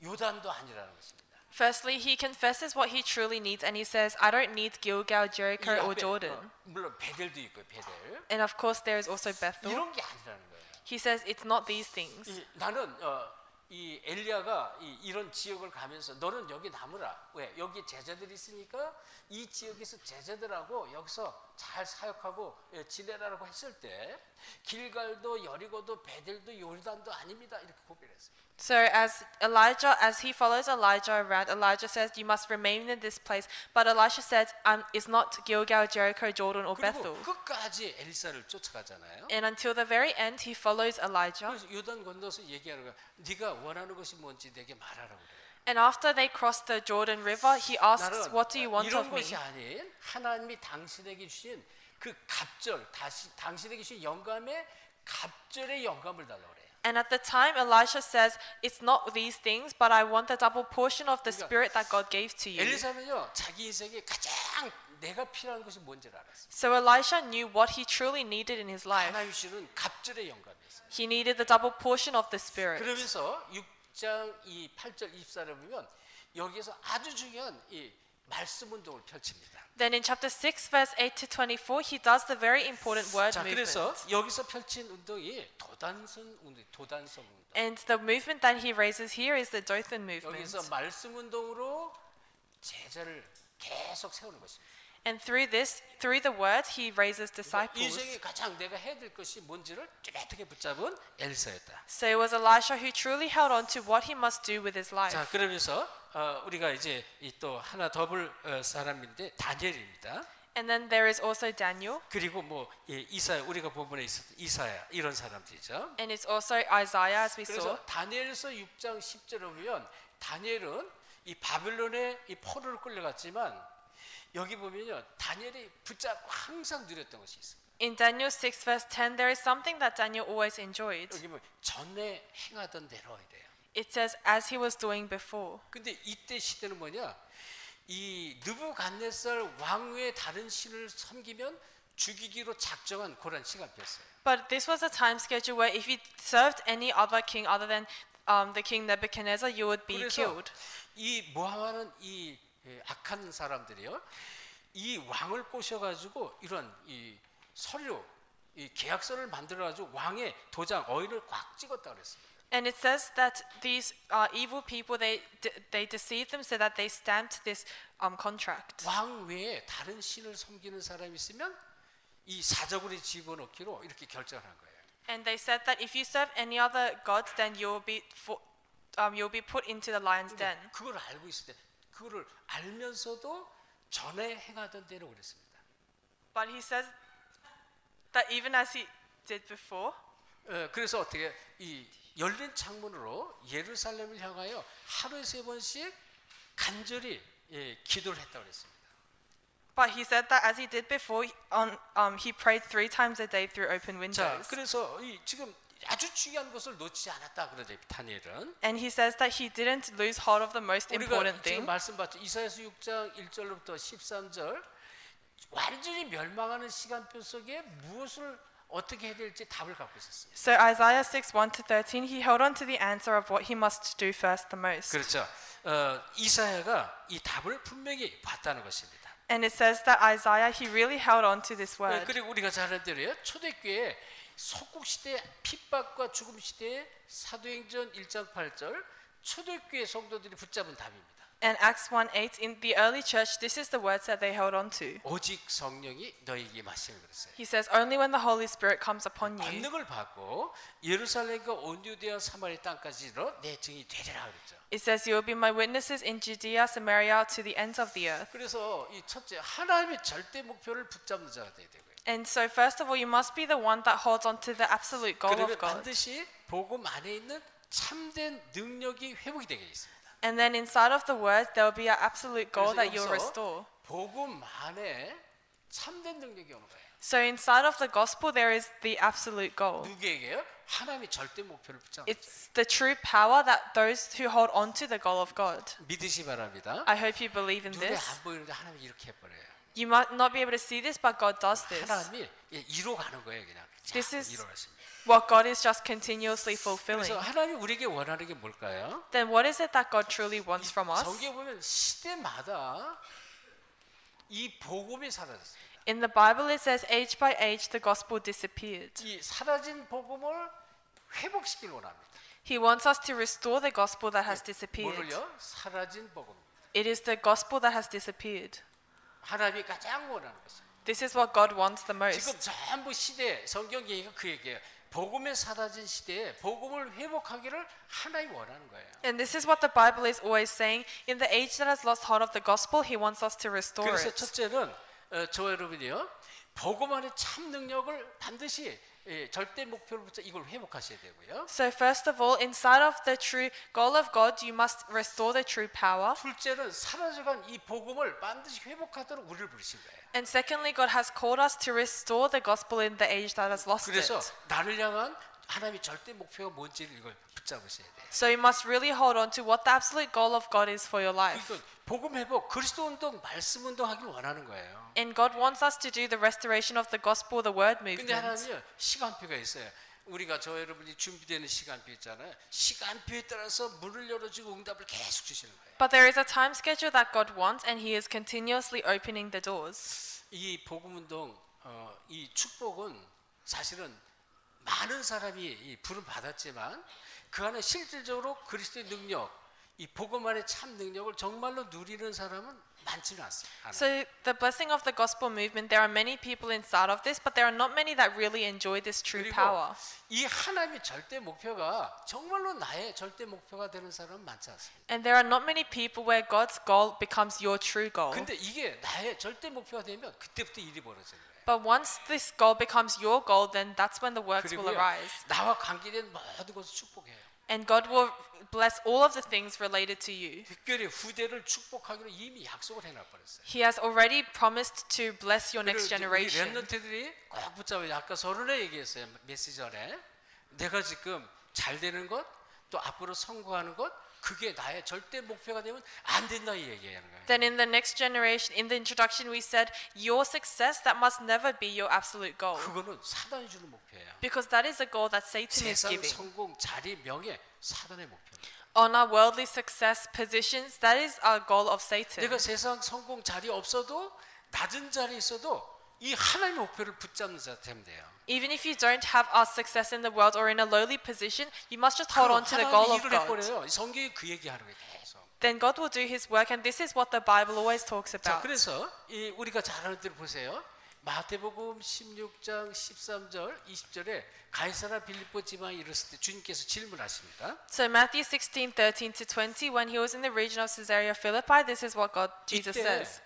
요단도 아니라는 것입니다. Firstly, he confesses what he truly needs, and he says, I don't need Gilgal, 이 Jericho, or 앞에, Jordan. 물론 베델도 있고요, 베델. And of course, there is also Bethel. 이런 게 아니라는 거예요. He says, it's not these things. 나는 이 엘리야가 이런 지역을 가면서 너는 여기 남으라. 왜? 여기 제자들이 있으니까 이 지역에서 제자들하고 여기서 잘 사역하고 지내라라고 했을 때 길갈도 여리고도 베델도 요르단도 아닙니다. 이렇게 고백했어요. So as Elijah, as he follows Elijah around, Elijah says, you must remain in this place. But Elisha says, it's not Gilgal, Jericho, Jordan, or 그리고 Bethel. 끝까지 엘리사를 쫓아가잖아요. And until the very end, he follows Elijah. 그래서 요단 건너서 얘기하는 거야. 네가 원하는 것이 뭔지 내게 말하라고 그래. And after they cross the Jordan River, he asks, what do you want 이런 of me? 것이 아닌 하나님이 당신에게 주신 그 갑절, 당신에게 주신 영감의 갑절의 영감을 달라고 그래요. And at the time, Elisha says, it's not these things, but I want the double portion of the 그러니까 spirit that God gave to you. 엘리사는요 자기 인생에 가장 내가 필요한 것이 뭔지를 알았어요. So Elisha knew what he truly needed in his life. 하나님 주시는 갑절의 영감이었어요. He needed the double portion of the spirit. 그러면서 6장 8절 24절에 보면 여기에서 아주 중요한 이 말씀 운동을 펼칩니다. Then in chapter 6, verse 8 to 24, he does the very important word 자, 그래서 movement. 여기서 펼친 운동이 도단성 운동. And the movement that he raises here is the Dothan movement. 여기서 말씀 운동으로 제자를 계속 세우는 것입니다. And through this, through the word, he raises disciples. 인생에 가장 내가 해야 될 것이 뭔지를 뚜렷하게 붙잡은 엘리사였다. So it was Elisha who truly held on to what he must do with his life. 자, 그러면서 우리가 이제 또 하나 더 볼 사람인데 다니엘입니다. And then there is also Daniel. 그리고 뭐 이사야 우리가 본문에 있었던 이사야 이런 사람들이죠. And it's also Isaiah, as we saw. 그래서 다니엘서 6장 10절에 보면 다니엘은 이 바벨론에 이 포로를 끌려갔지만 여기 보면요 다니엘이 붙잡고 항상 누렸던 것이 있어요. In Daniel 6 verse 10, there is something that Daniel always enjoyed. 여기 보면 전에 행하던 대로 이래요. It says, as he was doing before. 근데 이때 시대는 뭐냐? 이 느부갓네살 왕후의 다른 신을 섬기면 죽이기로 작정한 그런 시간표였어요. But this was a time schedule where if you served any other king other than the king Nebuchadnezzar, you would be 그래서 killed. 이 모함하는 이 악한 사람들이요, 이 왕을 꼬셔가지고 이런 이 서류, 이 계약서를 만들어가지고 왕의 도장 어인을 꽉 찍었다 그랬습니다. And it says that these evil people they deceived them so that they stamped this contract. 왕 외에 다른 신을 섬기는 사람이 있으면 이 사적으로 집어넣기로 이렇게 결정한 거예요. And they said that if you serve any other gods, then you'll be put into the lion's den. 그걸 알고 있을 때, 그거를 알면서도 전에 행하던 대로 그랬습니다. But he says that even as he did before. 그래서 어떻게 이 열린 창문으로 예루살렘을 향하여 하루에 3번씩 간절히 기도를 했다고 그랬습니다. But he said that as he did before, he prayed 3 times a day through open 자, windows. 그래서 지금 아주 중요한 것을 놓치지 않았다 그러죠 다니엘은. And he says that he didn't lose hold of the most 우리가 important 지금 thing. 말씀 봤죠. 이사야서 6장 1절부터 13절 완전히 멸망하는 시간표 속에 무엇을 어떻게 해야 될지 답을 갖고 있었어요. So Isaiah 6, 1 to 13, he held on to the answer of what he must do first the most. 그렇죠. 이사야가 이 답을 분명히 봤다는 것입니다. And it says that Isaiah, he really held on to this word. 그리고 우리가 잘 아는 대로요. 초대교회 속국 시대 핍박과 죽음 시대의 사도행전 1장 8절 초대교회 성도들이 붙잡은 답입니다. And Acts 1:8, in the early church, this is the words that they held on to. 오직 성령이 너희에게 임하시면 그랬어요. He says, only when the Holy Spirit comes upon you. 권능을 받고 예루살렘과 온 유대와 사마리 땅까지로 내 증이 되리라 그랬죠. It says, you will be my witnesses in Judea, Samaria, to the ends of the earth. 그래서 이 첫째 하나님의 절대 목표를 붙잡는 자가 돼야 되고요. And so first of all, you must be the one that holds on to the absolute goal 그러면 of God. 반드시 복음 안에 있는 참된 능력이 회복이 되게 있습니다. And then inside of the word, there will be an absolute goal 그래서 that you'll 여기서 restore. 복음 안에 참된 능력이 오는 거예요. So inside of the gospel there is the absolute goal. 누구에게요? 하나님의 절대 목표를 붙잡는 거죠. It's the true power that those who hold on to the goal of God. 믿으시 바랍니다. I hope you believe in 눈에 this. 안 보이는데 하나님이 이렇게 해버려요. You might not be able to see this, but God does this. 하나님이 이뤄가는 거예요, 그냥. This 자꾸 is 이뤄가십니다. what God is just continuously fulfilling. 그래서 하나님이 우리에게 원하는 게 뭘까요? Then what is it that God truly wants from us? 성경에 보면 시대마다 이 복음이 사라졌습니다. In the Bible it says age by age the gospel disappeared. 이 사라진 복음을 회복시키길 원합니다. He wants us to restore the gospel that has disappeared. 뭐를요? 사라진 복음. It is the gospel that has disappeared. 하나님이 가장 원하는 것입니다. This is what God wants the 지금 most. 전부 시대 성경 얘기가 그 얘기예요. 복음의 사라진 시대에 복음을 회복하기를 하나님이 원하는 거예요. And this is what the Bible is always saying. In the age that has lost hold of the gospel, He wants us to restore 그래서 it. 첫째는 저 여러분이요. 복음 안에 참 능력을 반드시 절대 목표를 붙여 이걸 회복하셔야 되고요. So first of all, inside of the true goal of God, you must restore the true power. 둘째는 사라져간 이 복음을 반드시 회복하도록 우리를 부르신 거예요. And secondly, God has called us to restore the gospel in the age that has lost 그래서 it. 나를 향한 하나님의 절대 목표가 뭔지를 이걸 붙잡으셔야 돼요. So you must really hold on to what the absolute goal of God is for your life. 그러니까 복음 회복, 그리스도 운동, 말씀 운동 하길 원하는 거예요. And God wants us to do the restoration of the gospel, the word 근데 movement. 하나님은 시간표가 있어요. 우리가 저 여러분이 준비되는 시간표 있잖아요. 시간표에 따라서 문을 열어주고 응답을 계속 주시는 거예요. But there is a time schedule that God wants, and He is continuously opening the doors. 이 복음 운동, 이 축복은 사실은 많은 사람이 이 부름 받았지만 그 안에 실질적으로 그리스도의 능력, 이 복음 안의 참 능력을 정말로 누리는 사람은 많지는 않습니다. So the blessing of the gospel movement, there are many people inside of this, but there are not many that really enjoy this true 그리고 power. 이 하나님의 절대 목표가 정말로 나의 절대 목표가 되는 사람은 많지 않습니다. And there are not many people where God's goal becomes your true goal. 근데 이게 나의 절대 목표가 되면 그때부터 일이 벌어지는 거예요. But once this goal becomes your goal, then that's when the works will 그리고요, arise. 나와 관계된 모든 것을 축복해요. And God will bless all of the things related to you. 특별히 후대를 축복하기로 이미 약속을 해놔버렸어요. He has already promised to bless your next 우리 generation. 렘넌트들이 꼭 붙잡아요. 아까 서른에 얘기했어요. 메시지 전에 내가 지금 잘 되는 것, 또 앞으로 성공하는 것, 그게 나의 절대 목표가 되면 안 된다 이 얘기하는 거예요. Then in the next generation, in the introduction we said, your success, that must never be your absolute goal. 그거는 사단이 주는 목표예요. Because that is a goal that Satan is 세상 giving. 성공, 자리, 명예, 사단의 목표입니다. On our worldly success positions, that is our goal of Satan. 내가 세상 성공, 자리 없어도 낮은 자리에 있어도 이 하나님의 목표를 붙잡는 자 되면 돼요. Even if you don't have our success in the world or in a lowly position, you must just hold on to the goal of 하나님이 일을 God. 해버려요. 성경이 그 얘기하는 거예요. 계속. Then God will do His work, and this is what the Bible always talks 자, about. 그래서 우리가 잘 아는 대로 보세요. 마태복음 16장 13절 20절에 가이사라 빌립보 지방에 이르렀을 때 주님께서 질문하십니다. So Matthew 16:13 to 20, when he was in the region of Caesarea Philippi, this is what Jesus 이때 says.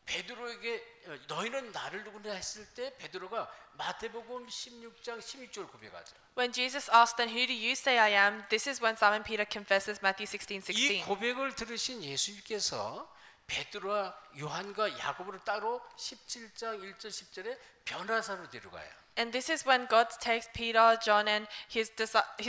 베드로에게 너희는 나를 누구냐 했을 때 베드로가 마태복음 16장 16절 고백하죠. When Jesus asked, then who do you say I am? This is when Simon Peter confesses Matthew 이 16:16. 고백을 들으신 예수님께서 베드로와 요한과 야고보를 따로 17장 1절 10절에 변화사로 데려가요. And this is when God takes Peter, John, and his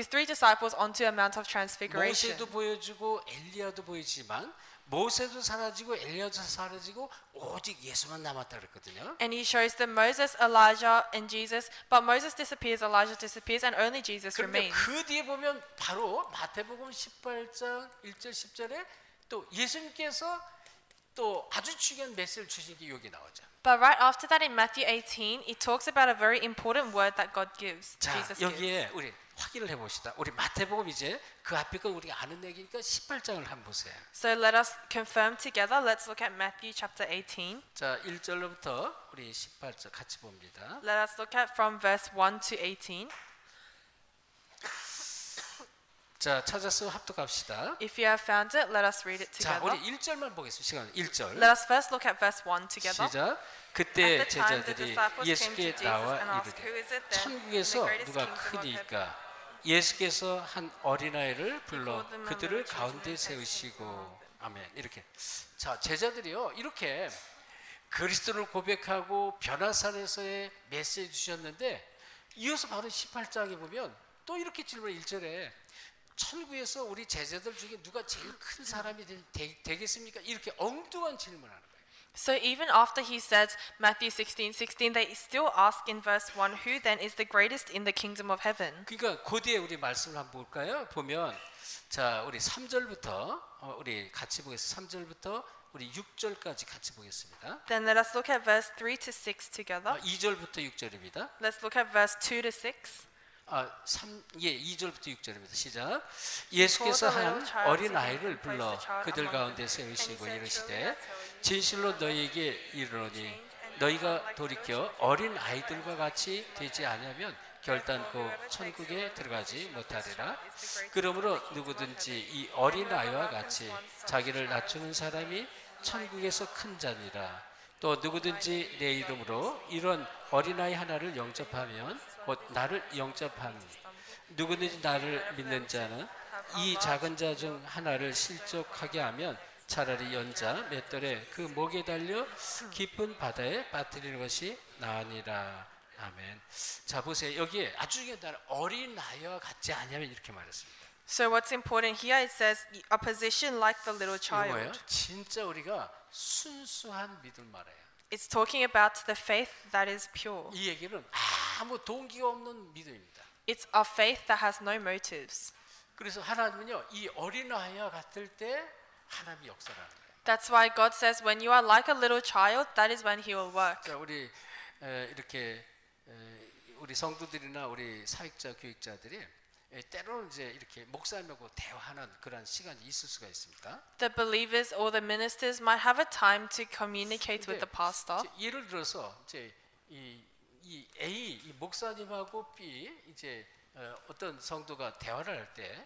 three disciples onto a Mount of Transfiguration. 모세도 보여주고 엘리야도 보이지만 모세도 사라지고 엘리야도 사라지고 오직 예수만 남았다 그랬거든요. And he shows them Moses, Elijah, and Jesus. But Moses disappears, Elijah disappears, and only Jesus 그런데 remains. 그 뒤에 보면 바로 마태복음 18장 1절 10절에 또 예수님께서 또 아주 중요한 메시지를 주신 게 여기 나오죠. But right after that in Matthew 18, it talks about a very important word that God gives. 자, Jesus gives. 여기에 우리 확인을 해봅시다. 우리 마태복음 이제 그 앞에 건 우리가 아는 얘기니까 18장을 한번 보세요. So let us confirm together. Let's look at Matthew chapter 18. 자, 1절로부터 우리 18절 같이 봅니다. Let us look at from verse 1 to 18. 자, 찾아서 합독합시다. If you have found it, let us read it 자, together. 우리 1절만 보겠습니다. 시간 1절. Let us first look at verse 1 together. 시작. At 그때 the time, the 제자들이 disciples came to 예수께 Jesus 나와 and asked, "Who 이르되 is it then? 천국에서 The greatest 누가 kingdom of heaven?" 크니까 예수께서 한 어린아이를 불러 called them 그들을 among the 가운데 children and 세우시고 아멘. 이렇게 자 제자들이요 이렇게 그리스도를 고백하고 변화산에서의 메시지 주셨는데 이어서 바로 18장에 보면 또 이렇게 질문 1절에 천국에서 우리 제자들 중에 누가 제일 큰 사람이 되겠습니까? 이렇게 엉뚱한 질문하는 거예요. So even after he said Matthew 16:16, they still ask in verse 1, who then is the greatest in the kingdom of heaven? 그러니까 그 뒤에 우리 말씀을 한번 볼까요? 보면 자 우리 3절부터 우리 같이 보겠습니다. 3절부터 우리 6절까지 같이 보겠습니다. Then let us look at verse 3 to 6 together. 2절부터 6절입니다. Let's look at verse 2 to 6. 2절부터 6절입니다. 시작. 예수께서 한 어린 아이를 불러 그들 가운데 세우시고 이르시되 진실로 너희에게 이르노니 너희가 돌이켜 어린 아이들과 같이 되지 아니하면 결단코 천국에 들어가지 못하리라. 그러므로 누구든지 이 어린 아이와 같이 자기를 낮추는 사람이 천국에서 큰 자니라. 또 누구든지 내 이름으로 이런 어린아이 하나를 영접하면 곧 나를 영접하는 누구든지 나를 믿는 자는 이 작은 자 중 하나를 실족하게 하면 차라리 연자 맷돌에 그 목에 달려 깊은 바다에 빠뜨리는 것이 나으니라. 아멘. 자 보세요. 여기에 아주 중요한 어린아이와 같지 않냐면 이렇게 말했습니다. So what's important here, it says a position like the little 이거 뭐예요? child. 진짜 우리가 순수한 믿음 말해요. It's talking about the faith that is pure. 이 얘기는 아무 동기가 없는 믿음입니다. It's a faith that has no motives. 그래서 하나님은요 이 어린아이와 같을 때 하나님이 역사하는 거예요. That's why God says when you are like a little child, that is when He will work. 자 우리 이렇게 우리 성도들이나 우리 사역자 교육자들이 때로는 이제 이렇게 목사님하고 대화하는 그런 시간이 있을 수가 있습니다. The believers or the ministers might have a time to communicate with the pastor. 예를 들어서 이제 이 A 이 목사님하고 B 이제 어떤 성도가 대화를 할 때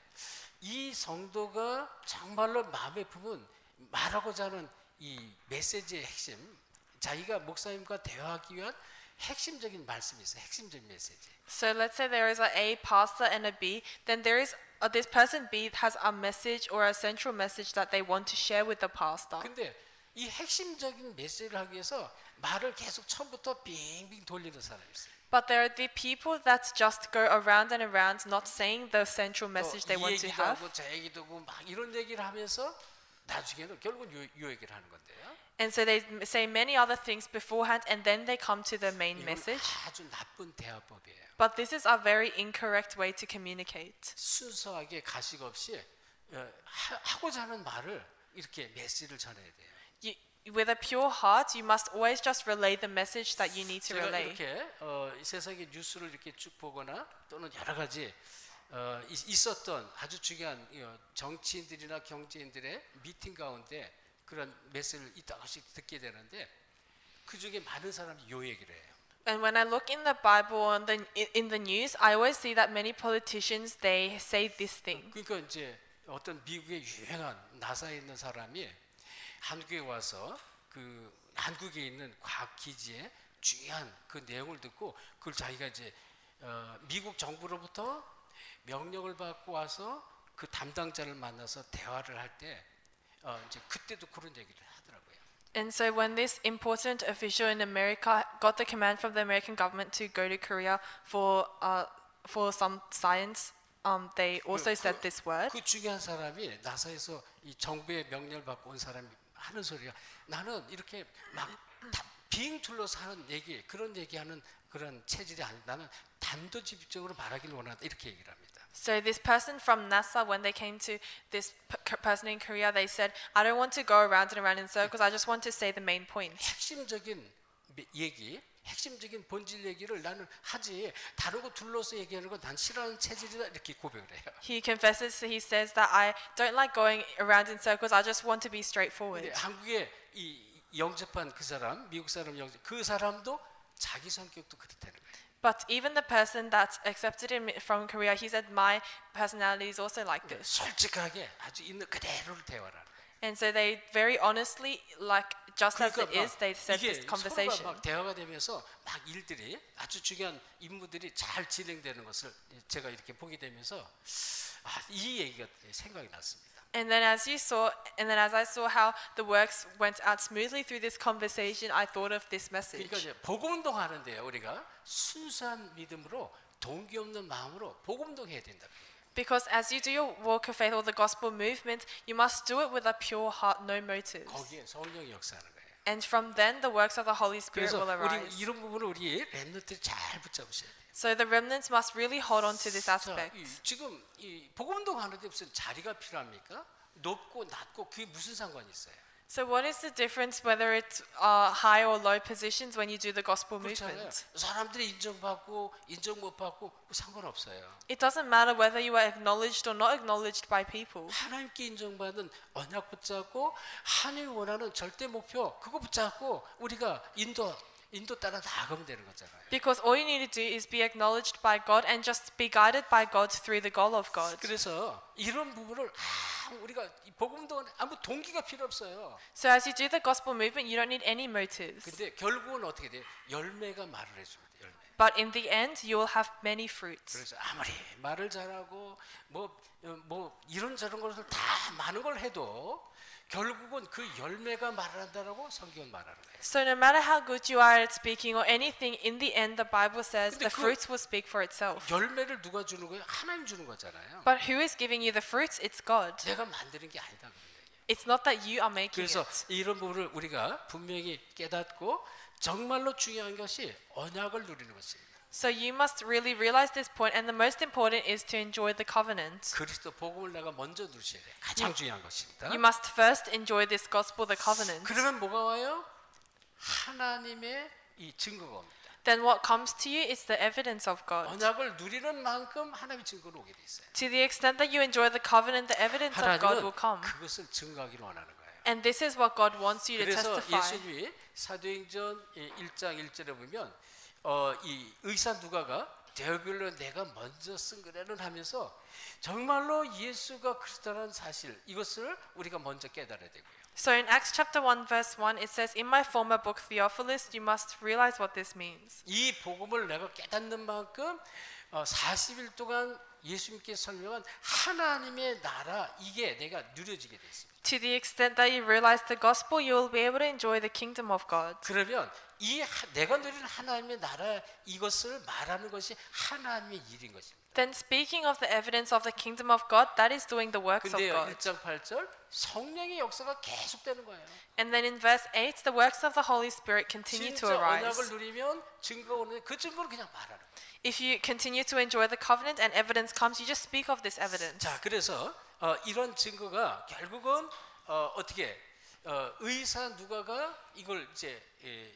이 성도가 정말로 마음에 품은 말하고자 하는 이 메시지의 핵심, 자기가 목사님과 대화하기 위한 핵심적인 말씀이 있어요. 핵심적인 메시지. So let's say there is a pastor and a B, then there is this person B has a message or a central message that they want to share with the pastor. 근데 이 핵심적인 메시지를 하기 위해서 말을 계속 처음부터 빙빙 돌리는 사람이 있어요. But there are the people that just go around and around not saying the central message they 이 want to 얘기도 have. 하고 저 얘기도 하고 막 이런 얘기를 하면서 나중에는 결국은 요 얘기를 하는 건데요. And so they say many other things beforehand and then they come to the main 이건 message. 아주 나쁜 대화법이에요. But this is a very incorrect way to communicate. 순수하게 가식 없이 하고자 하는 말을 이렇게 메시지를 전해야 돼요. With a pure heart, you must always just relay the message that you need to 제가 relay. 이렇게 세상의 뉴스를 이렇게 쭉 보거나 또는 여러 가지 있었던 아주 중요한 정치인들이나 경제인들의 미팅 가운데 그런 메시지를 이따가씩 듣게 되는데 그 중에 많은 사람이 요 얘기를 해요. And when I look in the Bible or in the news, I always see that many politicians they say this thing. 그러니까 이제 어떤 미국의 유행한 나사에 있는 사람이 한국에 와서 그 한국에 있는 과학 기지의 중요한 그 내용을 듣고 그걸 자기가 이제 미국 정부로부터 명령을 받고 와서 그 담당자를 만나서 대화를 할 때 이제 그때도 그런 얘기를 하더라고요. And so when this important official in America got the command from the American government to go to Korea for some science, they also said this word. 그 중요한 사람이 나사에서 이 정부의 명령을 받고 온 사람이 하는 소리가 나는 이렇게 막 빙 둘러서 하는 얘기 그런 얘기하는 그런 체질이 아니 나는 단도직입적으로 말하기를 원한다 이렇게 얘기를 합니다. So this person from NASA, when they came to this person in Korea, they said, "I don't want to go around and around in circles. I just want to say the main point." 핵심적인 얘기, 핵심적인 본질 얘기를 나는 하지 다르고 둘러서 얘기하는 건 난 싫어하는 체질이다 이렇게 고백을 해요. He confesses, he says that I don't like going around in circles. I just want to be straightforward. 근데 한국에 이 영접한 그 사람, 미국 사람 영접 그 사람도 자기 성격도 그렇다는 거예요. But even the person that accepted him from Korea, he said, "My personality is also like this." 솔직하게 아주 있는 그대로를 대화를 하는 거예요. And so they very honestly, like just as it 그러니까 is, they said 이게 this conversation. 서로가 막 대화가 되면서 막 일들이 아주 중요한 임무들이 잘 진행되는 것을 제가 이렇게 보게 되면서 이 얘기가 생각이 났습니다. And then as I saw how the works went out smoothly through this conversation, I thought of this message. 그러니까 이제 복음운동 하는데요, 우리가 순수한 믿음으로 동기 없는 마음으로 복음운동 해야 된다. Because as you do your walk of faith or the gospel movement, you must do it with a pure heart, no motives. 거기에 성령이 역사하는 거예요. And from then, the works of the Holy Spirit 그래서 will 우리 arise. 이런 부분을 우리 렘넌트들이 잘 붙잡으셔야 돼요. So the remnants must really hold on to this 자, aspect. 지금 이 복음운동 하는데 무슨 자리가 필요합니까? 높고 낮고 그게 무슨 상관이 있어요? So what is the difference whether it's high or low positions when you do the gospel 그렇잖아요. movement? 사람들이 인정받고 인정 못 받고 상관없어요. It doesn't matter whether you are acknowledged or not acknowledged by people. 하나님께 인정받은 언약 붙잡고 하나님이 원하는 절대 목표 그거 붙잡고 우리가 인도 따라 나가면 되는 거잖아요. Because all you need to do is be acknowledged by God and just be guided by God through the goal of God. 그래서 이런 부분을 우리가 이 복음도 아무 동기가 필요 없어요. So as you do the gospel movement, you don't need any motives. 근데 결국은 어떻게 돼요? 열매가 말을 해줍니다. 열매. But in the end, you will have many fruits. 그래서 아무리 말을 잘하고 뭐 이런저런 것을 다 많은 걸 해도 결국은 그 열매가 말을 한다라고 성경은 말하는 거예요. So no matter how good you are at speaking or anything, in the end, the Bible says 근데 the fruits will speak for itself. 열매를 누가 주는 거예요? 하나님 주는 거잖아요. But who is giving you the fruits? It's God. 내가 만드는 게 아니다. It's not that you are making 그래서 it. 이런 부분을 우리가 분명히 깨닫고 정말로 중요한 것이 언약을 누리는 것입니다. So you must really realize this point, and the most important is to enjoy the covenant. 그리스도 복음을 내가 먼저 누리셔야 돼요. 가장 중요한 것입니다. You must first enjoy this gospel, the covenant. 그러면 뭐가 와요? 하나님의 이 증거가 옵니다. Then what comes to you is the evidence of God. 언약을 누리는 만큼 하나님의 증거로 오게 돼 있어요. To the extent that you enjoy the covenant, the evidence of God will 하나님은 come. 그것을 증거하기를 원하는 거예요. And this is what God wants you to 그래서 testify. 예수님이 사도행전 1장 1절에 보면 이 의사 누가가 대어별로 내가 먼저 쓴 거라는 하면서 정말로 예수가 그리스도라는 사실 이것을 우리가 먼저 깨달아야 되고요. So in Acts chapter 1 verse 1 it says, "In my former book Theophilus, you must realize what this means." 이 복음을 내가 깨닫는 만큼 40일 동안 예수님께 설명한 하나님의 나라 이게 내가 누려지게 돼 있습니다. To the extent that you realize the gospel, you will be able to enjoy the kingdom of God. 그러면 내가 누리는 하나님의 나라 이것을 말하는 것이 하나님의 일인 것입니다. Then speaking of the evidence of the kingdom of God, that is doing the works of 근데요, God. 1장 8절 성령의 역사가 계속되는 거예요. And then in verse 8, the works of the Holy Spirit continue to 진짜 arise. 언약을 누리면 증거가 오는데 그 증거를 그냥 말하는 거예요. If you continue to enjoy the covenant and evidence comes, you just speak of this evidence. 자, 그래서 이런 증거가 결국은 어떻게 의사 누가가 이걸 이제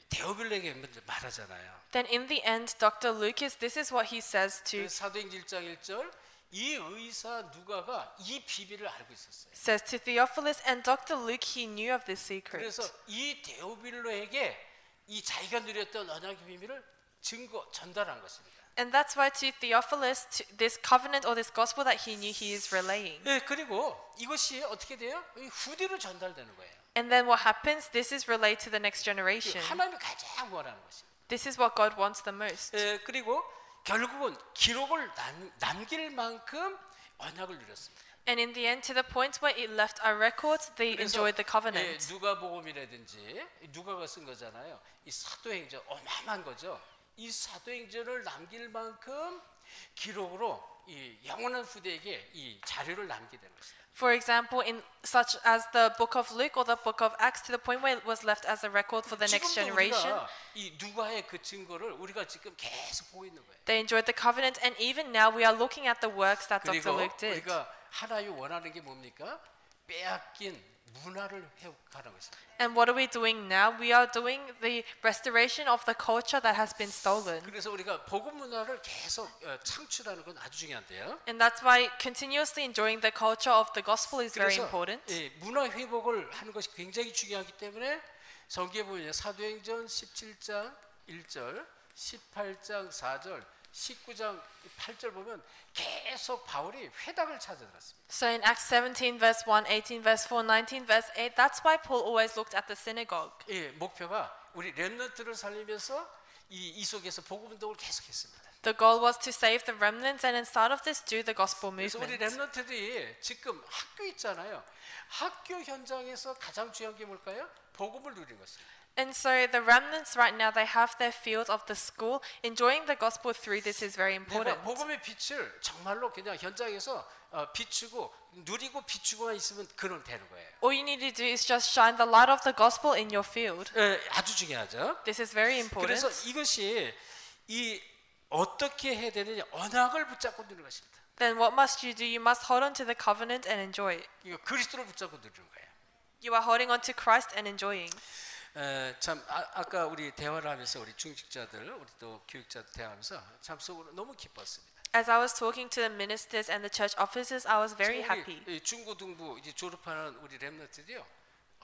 데오빌에게 말하잖아요. Then in the end, Dr. Lucas, this is what he says to 사도행전 1장 1절 이 의사 누가가 이 비밀을 알고 있었어요. says to Theophilus and Dr. Luke, he knew of this secret. 그래서 이 데오빌로에게 이 자기가 누렸던 언약의 비밀을 전달한 것입니다. And that's why to Theophilus, this covenant or this gospel that he knew, he is relaying. 네, 그리고 이것이 어떻게 돼요? 후대로 전달되는 거예요. And then what happens? This is relayed to the next generation. 하나님이 가장 원하는 것입니다. This is what God wants the most. 네, 그리고 결국은 기록을 남길 만큼 언약을 누렸습니다. And in the end, to the point where it left a record, they enjoyed the covenant. 누가복음이라든지 누가가 쓴 거잖아요. 이 사도행전 어마어마한 거죠. 이 사도행전을 남길 만큼 기록으로 이 영원한 후대에게 이 자료를 남기게 되는 것입니다. For example, in such as the book of Luke or the book of Acts, to the point where it was left as a record for the next 지금도 generation. 우리가 이 누가의 그 증거를 우리가 지금 계속 보고 있는 거예요. They enjoyed the covenant, and even now we are looking at the works that Dr. 그리고 Luke did. 우리가 하나님 원하는 게 뭡니까? 빼앗긴 문화를 회복하는 것입니다. And what are we doing now? We are doing the restoration of the culture that has been stolen. 그래서 우리가 복음 문화를 계속 창출하는 건 아주 중요한데요. And that's why continuously enjoying the culture of the gospel is very 그래서 important. 문화 회복을 하는 것이 굉장히 중요하기 때문에 성경에 보면 사도행전 17장 1절, 18장 4절, 19장 8절 보면 계속 바울이 회당을 찾아들었습니다. So in Acts 17 verse 1, 18 verse 4, 19 verse 8, that's why Paul always looked at the synagogue. 목표가 우리 렘넌트를 살리면서 이 속에서 복음 운동을 계속했습니다. The goal was to save the remnants, and inside of this, do the gospel 그래서 우리 movement. 렘넌트들이 지금 학교 있잖아요. 학교 현장에서 가장 중요한 게 뭘까요? 복음을 누리는 것입니다. And so the remnants right now, they have their field of the school. Enjoying the gospel through this is very important. 내가 복음의 빛을 정말로 그냥 현장에서 비추고 누리고 비추고만 있으면 그런 되는 거예요. All you need to do is just shine the light of the gospel in your field. 아주 중요하죠. This is very important. 그래서 이것이 이 어떻게 해야 되느냐 언약을 붙잡고 누리는 것입니다. Then what must you do? You must hold on to the covenant and enjoy it. 이거 그리스도를 붙잡고 누리는 거예요. You are holding on to Christ and enjoying. 참 아까 우리 대화를 하면서 우리 중직자들 우리 또 교육자들 대화하면서 참 속으로 너무 기뻤습니다. As I was talking to the ministers and the church officers, I was very happy. 우리 중고등부 이제 졸업하는 우리 렘넌트들이요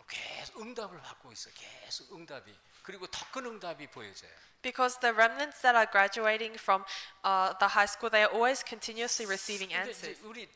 계속 응답을 받고 있어. 계속 응답이 그리고 더 큰 응답이 보여져요. Because the remnants that are graduating from the high school, they are always continuously receiving 근데 answers. 이제 우리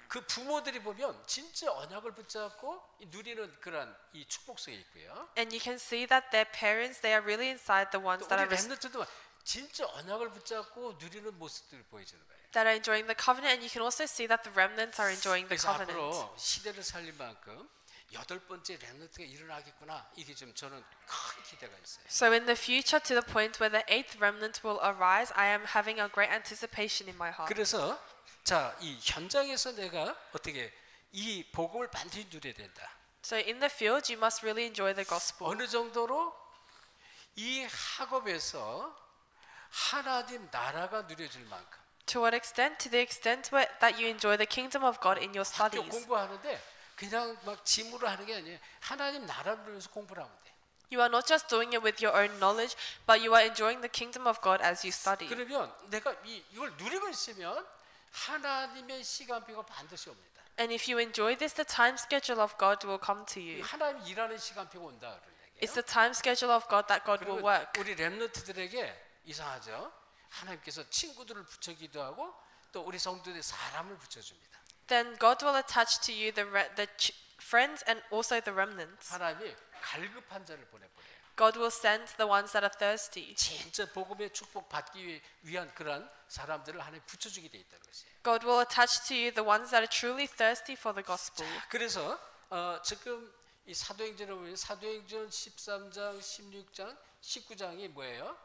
그 부모들이 보면 진짜 언약을 붙잡고 누리는 그런 이 축복 속에 있고요. And you can see that their parents, they are really inside the ones 또 that 우리 are 렘넌트도 진짜 언약을 붙잡고 누리는 모습들을 보여주는 거예요. that are enjoying the covenant, and you can also see that the remnants are enjoying the 그래서 covenant. 앞으로 시대를 살린 만큼 8번째 렘넌트가 일어나겠구나. 이게 좀 저는 큰 기대가 있어요. So in the future, to the point where the 8th remnant will arise, I am having a great anticipation in my heart. 그래서 자, 이 현장에서 내가 어떻게 이 복음을 반드시 누려야 된다. So in the field, you must really enjoy the gospel. 어느 정도로 이 학업에서 하나님 나라가 누려질 만큼 To what extent? To the extent that you enjoy the kingdom of God in your 학교 studies. 공부하는데 그냥 막 짐으로 하는 게 아니에요. 하나님 나라를 위해서 공부를 하면 돼. You are not just doing it with your own knowledge, but you are enjoying the kingdom of God as you study. 그러면 내가 이걸 누리고 있으면 하나님의 시간표가 반드시 옵니다. And if you enjoy this, the time schedule of God will come to you. 하나님 일하는 시간표가 온다 그런 얘기예요. It's the time schedule of God that God will 그리고 work. 우리 렘넌트들에게 이상하죠. 하나님께서 친구들을 붙여기도 하고 또 우리 성도들의 사람을 붙여줍니다. Then God will attach to you the friends and also the remnants. 하나님이 갈급한 자를 보내버려요. God will send the ones that are thirsty. 진짜 복음의 축복 받기 위한 그런 사람들을 하나님 붙여주게 돼 있다는 것이에요. God will attach to you the ones that are truly thirsty for the gospel. 그래서 지금 이 사도행전을 보면 사도행전 13장, 16장, 19장이 뭐예요?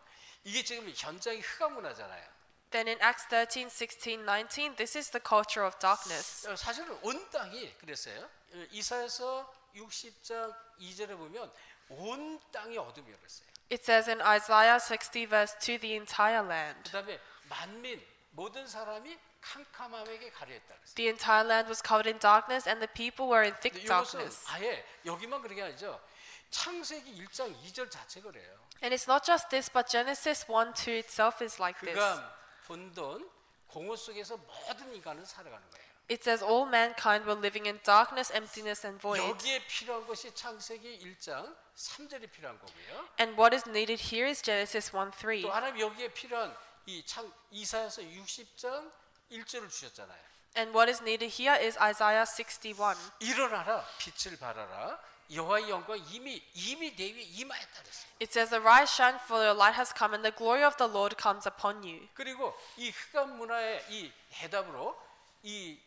이게 지금 현장이 흑암 문화잖아요. Then in Acts 13, 16, 19, this is the culture of darkness. 사실은 온 땅이 그랬어요. 이사야서 60장 2절에 보면 온 땅이 어둠이었어요. It says in Isaiah 60 verse 2, the entire land. 그다음에 만민 모든 사람이 캄캄함에게 가려했다 그랬어요. The entire land was covered in darkness, and the people were in thick 이것은 darkness. 아예 여기만 그런 게 아니죠. 창세기 1장 2절 자체가 그래요. And it's not just this, but Genesis 1, 2 itself is like this. 그가 혼돈 공허 속에서 모든 인간은 살아가는 거예요. It says all mankind were living in darkness, emptiness, and void. 여기에 필요한 것이 창세기 1장 3절이 필요한 거고요. And what is needed here is Genesis 1, 3. 또 하나님 여기에 필요한 이 이사야서 60장 1절을 주셨잖아요. And what is needed here is Isaiah 61. 일어나라 빛을 발하라 여호와의 영광 이미 내 위에 임하였다 그랬어요. It says, arise, shine, for your light has come, and the glory of the Lord comes upon you. 그리고 이 흑암 문화의 이 해답으로 이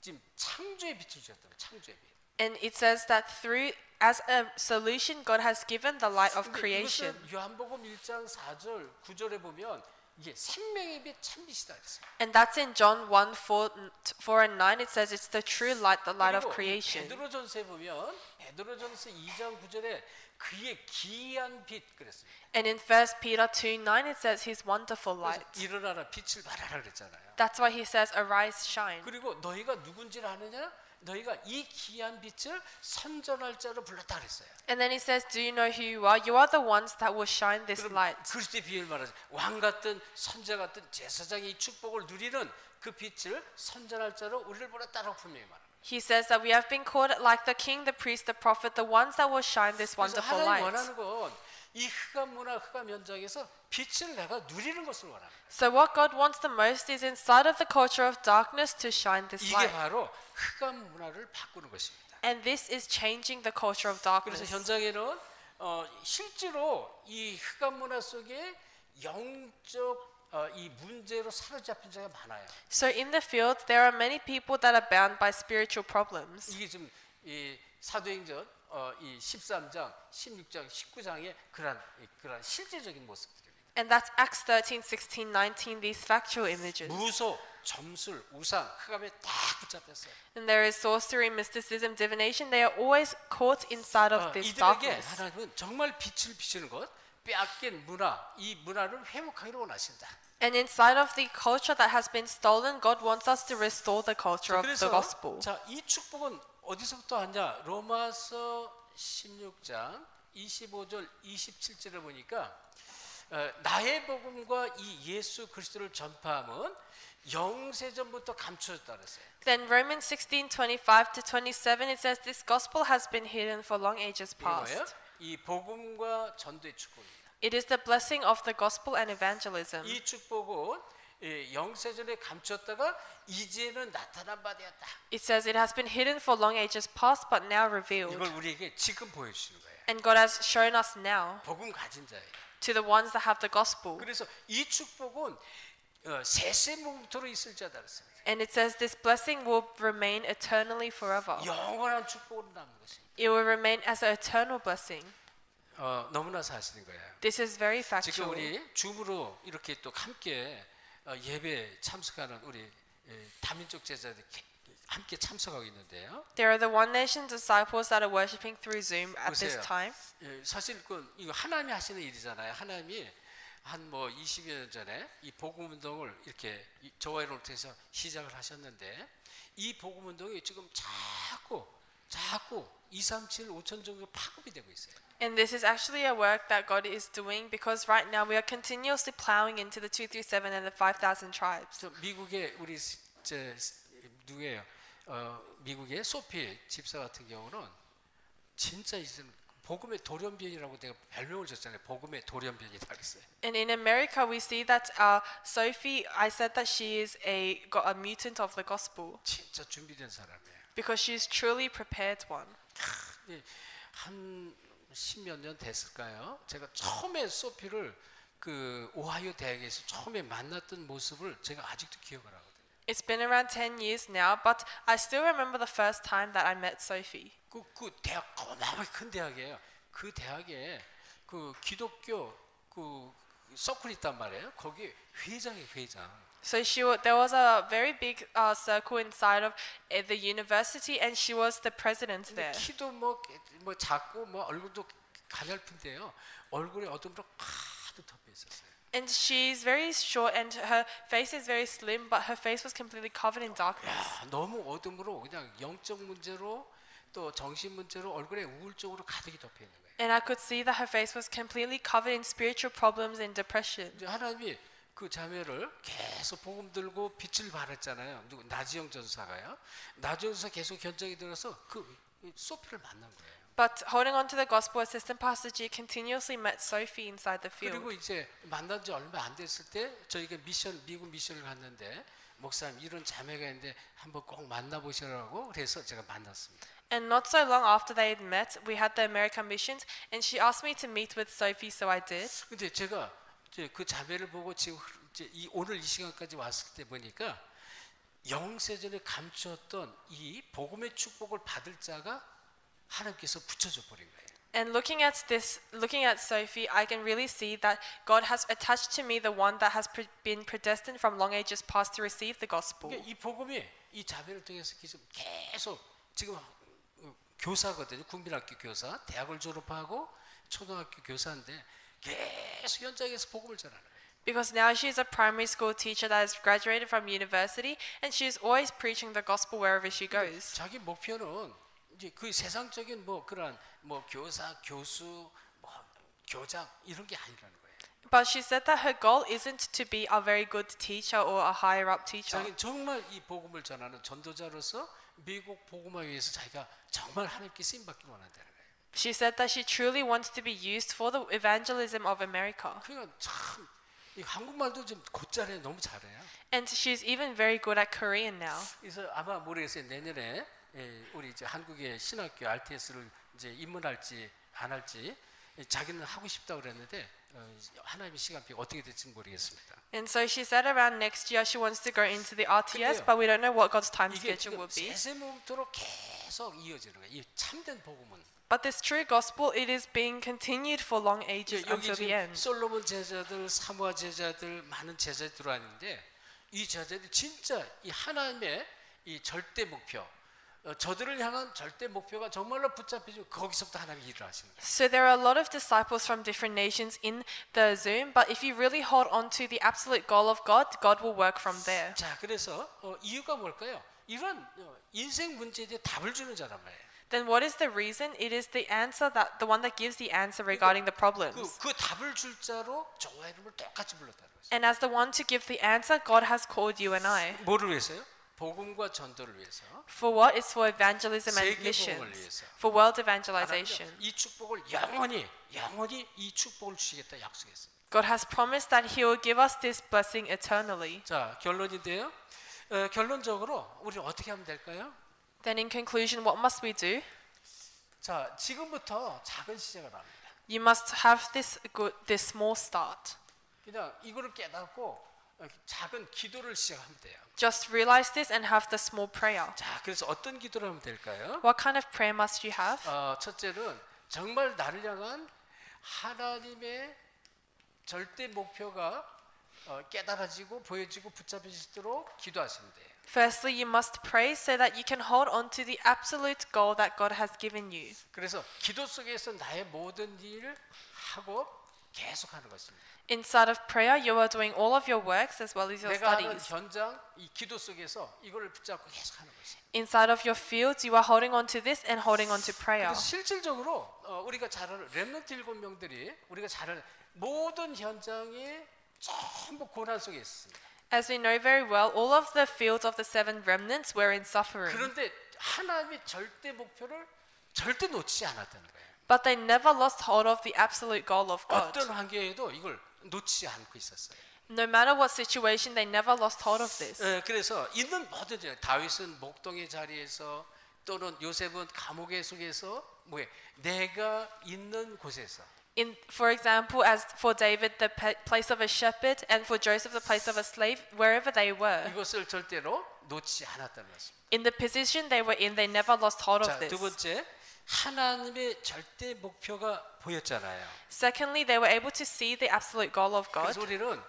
지금 창조의 빛을 주셨다. 창조의 빛. And it says that through, as a solution, God has given the light of 근데 creation. 이것은 요한복음 1장 4절 9절에 보면 이게 생명의 빛 참빛이다 그랬어요. And that's in John 1, 4 and 9. It says it's the true light, the light of 그리고 creation. 베드로전서에 보면 베드로전서 2장 9절에 그의 기이한 빛 그랬어요. And in 1 Peter 2, 9, it says his wonderful 그래서 light. 일어나라 빛을 발하라 그랬잖아요. That's why he says, arise, shine. 그리고 너희가 누군지를 아느냐? 너희가 이 기이한 빛을 선전할 자로 불렀다 그랬어요. And then he says, do you know who you are? You are the ones that will shine this 그럼 light. 그리스도의 비유를 말하죠. 왕 같은 선자 같은 제사장의 이 축복을 누리는 그 빛을 선전할 자로 우리를 불렀다라고 분명히 말합니다. He says that we have been called like the king, the priest, the prophet, the ones that will shine this 그래서 wonderful 하나님 light. 원하는 건 이 흑암 문화, 흑암 현장에서 빛을 내가 누리는 것을 원하는 거예요. So what God wants the most is inside of the culture of darkness to shine this 이게 light. 바로 흑암 문화를 바꾸는 것입니다. And this is changing the culture of 그래서 darkness. 현장에는 실제로 이 흑암 문화 속에 영적 이 문제로 사로잡힌 자가 많아요. So in the field, there are many people that are bound by spiritual problems. 이게 지금 이 사도행전 이 13장, 16장, 19장의 그런 실제적인 모습들입니다. And that's Acts 13, 16, 19, these factual images. 무소, 점술, 우상, 흑암에 다 붙잡혔어요. And there is sorcery, mysticism, divination. They are always caught inside of this 이들에게 darkness. 하나님은 정말 빛을 비추는 것, 빼앗긴 문화, 이 문화를 회복하기를 원하신다. And inside of the culture that has been stolen, God wants us to restore the culture of the 그래서 gospel. 자, 이 축복은 어디서부터 하냐? 로마서 16장 25절 27절을 보니까 나의 복음과 이 예수 그리스도를 전파함은 영세전부터 감춰졌다 그랬어요. Then Romans 16:25 to 27 it says this gospel has been hidden for long ages 이거예요. past. 이 복음과 전도의 축복입니다. It is the blessing of the gospel and evangelism. 이 축복은 영세전에 감췄다가 이제는 나타난 바 되었다. It says it has been hidden for long ages past but now revealed. 이걸 우리에게 지금 보여주시는 거예요. And God has shown us now 복음 가진 자예요. to the ones that have the gospel. 그래서 이 축복은 세세무토로 있을 자다 그랬습니다. And it says this blessing will remain eternally forever. 영원한 축복으로 남는 것입니다. It will remain as an eternal blessing. 너무나 사실인 거예요. This is very 지금 factual. 우리 줌으로 이렇게 또 함께 예배 참석하는 우리 다민족 제자들 함께 참석하고 있는데요. There are the One Nation disciples that are worshiping through Zoom at this 보세요. time. 사실 이거 하나님이 하시는 일이잖아요. 하나님이 한 뭐 20여 년 전에 이 복음 운동을 이렇게 저와 여러분을 통해서 시작을 하셨는데 이 복음 운동이 지금 자꾸 237, 5천 정도 파급이 되고 있어요. And this is actually a work that God is doing because right now we are continuously plowing into the 237 and the 5,000 tribes. 미국의 우리 누구예요? 미국의 소피 집사 같은 경우는 진짜 이제 복음의 돌연변이라고 내가 별명을 줬잖아요. 복음의 돌연변이다 그랬어요. And in America we see that Sophie, I said that she is a mutant of the gospel 진짜 준비된 사람이에요. because she is truly prepared one. 한 10몇 년 됐을까요? 제가 처음에 소피를 그 오하이오 대학에서 처음에 만났던 모습을 제가 아직도 기억을 하거든요. It's been around 10 years now, but I still remember the first time that I met Sophie. 그 대학 어마어마하게 큰 대학이에요. 그 대학에 그 기독교 그 서클이 있단 말이에요. 거기 회장이 회장. So there was a very big circle inside of the university, and she was the president there. 키도 뭐 작고 뭐 얼굴도 가냘픈데요. 얼굴에 어둠으로 가득 덮여 있었어요. And she's very short, and her face is very slim, but her face was completely covered in darkness. 야, 너무 어둠으로 그냥 영적 문제로 또 정신 문제로 얼굴에 우울증으로 가득히 덮여 있는 거예요. And I could see that her face was completely covered in spiritual problems and depression. 이제 하나님이 그 자매를 계속 복음 들고 빛을 발했잖아요. 누구 나지영 전사가요. 나지영 전사 계속 견적이 들어서 그 소피를 만난 거예요. But holding on to the gospel, assistant pastor G continuously met Sophie inside the field. 그리고 이제 만난 지 얼마 안 됐을 때 저희가 미국 미션을 갔는데 목사님 이런 자매가 있는데 한번 꼭 만나보시라고 그래서 제가 만났습니다. And not so long after they had met, we had the American missions, and she asked me to meet with Sophie, so I did. 근데 제가 이제 그 자매를 보고 지금 이제 오늘 이 시간까지 왔을 때 보니까 영세전에 감추었던 이 복음의 축복을 받을 자가 하나님께서 붙여줘 버린 거예요. And looking at Sophie, I can really see that God has attached to me the one that has been predestined from long ages past to receive the gospel. 그러니까 이 복음이 이 자매를 통해서 계속 지금 교사거든요. 국민학교 교사, 대학을 졸업하고 초등학교 교사인데 계속 현장에서 복음을 전하는 거예요. Because now she is a primary school teacher that has graduated from university, and she is always preaching the gospel wherever she goes. 자기 목표는 이제 그 세상적인 뭐 그런 뭐 교사, 교수, 뭐 교장 이런 게 아니라는 거예요. But she said that her goal isn't to be a very good teacher or a higher up teacher. 자기는 정말 이 복음을 전하는 전도자로서 미국 복음화에 위해서 자기가 정말 하나님께 쓰임 받기를 원한다는 거예요. She said that she truly wants to be used for the evangelism of America. 그러니까 참 이 한국말도 좀 곧잘해 너무 잘해요. And she's even very good at Korean now. 그래서 아마 모르겠어요. 내년에 우리 이제 한국의 신학교 RTS를 이제 입문할지 안 할지 자기는 하고 싶다고 그랬는데 하나님의 시간표가 어떻게 될지 모르겠습니다. And so she said around next year she wants to go into the RTS, 근데요, but we don't know what God's time 이게 schedule 지금 will be. 세세모토록 계속 이어지는 거예요. 이 참된 복음은. But this true gospel, it is being continued for long ages 여기 until the 지금 end. 솔로몬 제자들, 사무아 제자들, 많은 제자들이 들어왔는데 이 제자들이 진짜 이 하나님의 이 절대 목표, 저들을 향한 절대 목표가 정말로 붙잡히고 거기서부터 하나님이 일을 하시는 거예요. So there are a lot of disciples from different nations in the Zoom, but if you really hold on to the absolute goal of God, God will work from there. 자, 그래서 이유가 뭘까요? 이런 인생 문제에 대해 답을 주는 자란 말이에요. Then what is the reason? It is the answer that the one that gives the answer regarding the problems. 그 답을 줄 자로 저와 이름을 똑같이 불렀다는 거죠. And as the one to give the answer, God has called you and I. 뭐를 위해서요? 복음과 전도를 위해서. For what? It's for evangelism and 세계 복음을 missions. 위해서. For world evangelization. 이 축복을 영원히 이 축복을 주시겠다 약속했어요. God has promised that He will give us this blessing eternally. 자, 결론인데요. 결론적으로 우리 어떻게 하면 될까요? Then in conclusion, what must we do? 자, 지금부터 작은 시작을 합니다. You must have this small start. 그냥 이거를 깨닫고 작은 기도를 시작하면 돼요. Just realize this and have the small prayer. 자, 그래서 어떤 기도를 하면 될까요? What kind of prayer must you have? 첫째는 정말 나를 향한 하나님의 절대 목표가 깨달아지고 보여지고 붙잡히시도록 기도하시면 돼요. Firstly, you must pray so that you can hold on to the absolute goal that God has given you. 그래서 기도 속에서 나의 모든 일을 하고 계속하는 것입니다. Inside of prayer, you are doing all of your works as well as your 내가 하는 studies. 현장 이 기도 속에서 이거를 붙잡고 계속하는 것이에요. Inside of your fields, you are holding on to this and holding on to prayer. 그래서 실질적으로 우리가 잘 아는 렘넌트 7명들이 우리가 잘 아는 모든 현장에 전부 고난 속에 있습니다. As we know very well, all of the fields of the seven remnants were in suffering. 그런데 하나님의 절대 목표를 절대 놓치지 않았다는 거예요. But they never lost hold of the absolute goal of God. 어떤 환경에도 이걸 놓치지 않고 있었어요. No matter what situation, they never lost hold of this. 그래서 있는 모든 다윗은 목동의 자리에서 또는 요셉은 감옥의 속에서 내가 있는 곳에서 For example, as for David, the place of a shepherd, and for Joseph, the place of a slave, wherever they were. 이것을 절대로 놓치지 않았다는 것입니다. In the position they were in, they never lost hold of 자, this. 두 번째 하나님의 절대 목표가 보였잖아요. Secondly, they were able to see the absolute goal of God. 그래서 우리는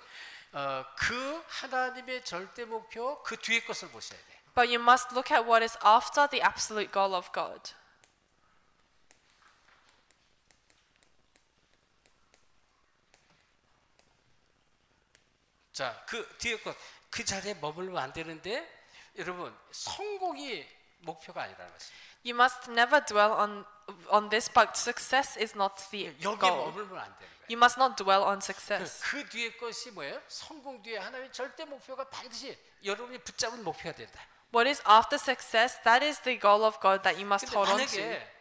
그 하나님의 절대 목표 그 뒤에 것을 보셔야 돼. But you must look at what is after the absolute goal of God. 자, 그 뒤에 것 그 자리에 머물면 안 되는데 여러분 성공이 목표가 아니라는 것입니다. You must never dwell on this, but success is not the 여기에 goal. 머물면 안 되는 거예요. You must not dwell on success. 그 뒤에 것이 뭐예요? 성공 뒤에 하나님의 절대 목표가 반드시 여러분이 붙잡은 목표가 된다. What is after success? That is the goal of God that you must 근데 hold on to. 만약에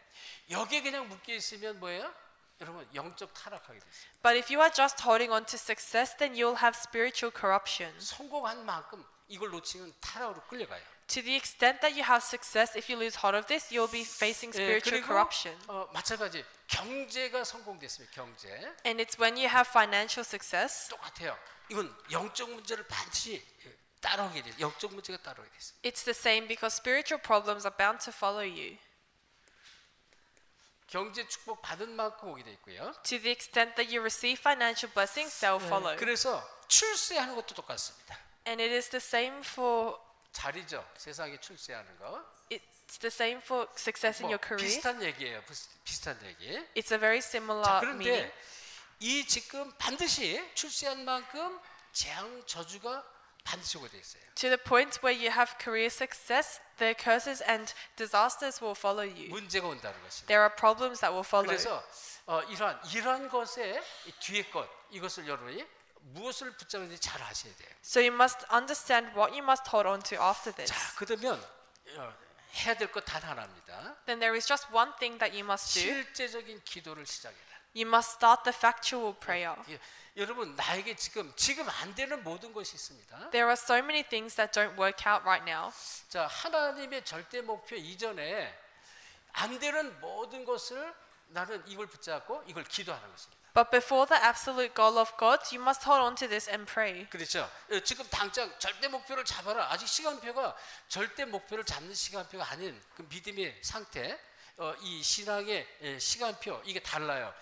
여기에 그냥 묶여 있으면 뭐예요? 여러분 영적 타락하게 됐어요. But if you are just holding on to success, then you'll have spiritual corruption. 성공한 만큼 이걸 놓치면 타락으로 끌려가요. To the extent that you have success, if you lose hold of this, you'll be facing spiritual 그리고 corruption. 마찬가지 경제가 성공됐으면 경제 And it's when you have financial success, 똑같아요. 이건 영적 문제를 반드시 따라오게 돼. 영적 문제가 따라오게 됐어요. it's the same because spiritual problems are bound to follow you. 경제 축복 받은 만큼 오게 돼 있고요. To the extent that you receive financial blessings, they'll follow. 그래서 출세하는 것도 똑같습니다. And it is the same for 자리죠. 세상에 출세하는 거. it's the same for success in your career. 비슷한 얘기예요. 비슷한 얘기. It's a very 자, similar meaning. 그런데 이 지금 반드시 출세한 만큼 재앙 저주가 반드시 오게 돼 있어요. To the point where you have career success, the curses and disasters will follow you. 문제가 온다는 것입니다. There are problems that will follow. 그래서 이러한 것의 이 뒤에 것 이것을 여러분이 무엇을 붙잡는지 잘 아셔야 돼요. So you must understand what you must hold on to after this. 자, 그러면 해야 될 것 단 하나입니다. Then there is just one thing that you must do. 실제적인 기도를 시작해라. You must start the factual prayer. 여러분 나에게 지금 안 되는 모든 것이 있습니다. There are so many things that don't work out right now. 자, 하나님의 절대 목표 이전에 안 되는 모든 것을 나는 이걸 붙잡고 이걸 기도하는 것입니다. But before the absolute goal of God, you must hold on to this and pray. 그렇죠. 지금 당장 절대 목표를 잡아라. 아직 시간표가 절대 목표를 잡는 시간표가 아닌 그 믿음의 상태, 이 신앙의 시간표 이게 달라요.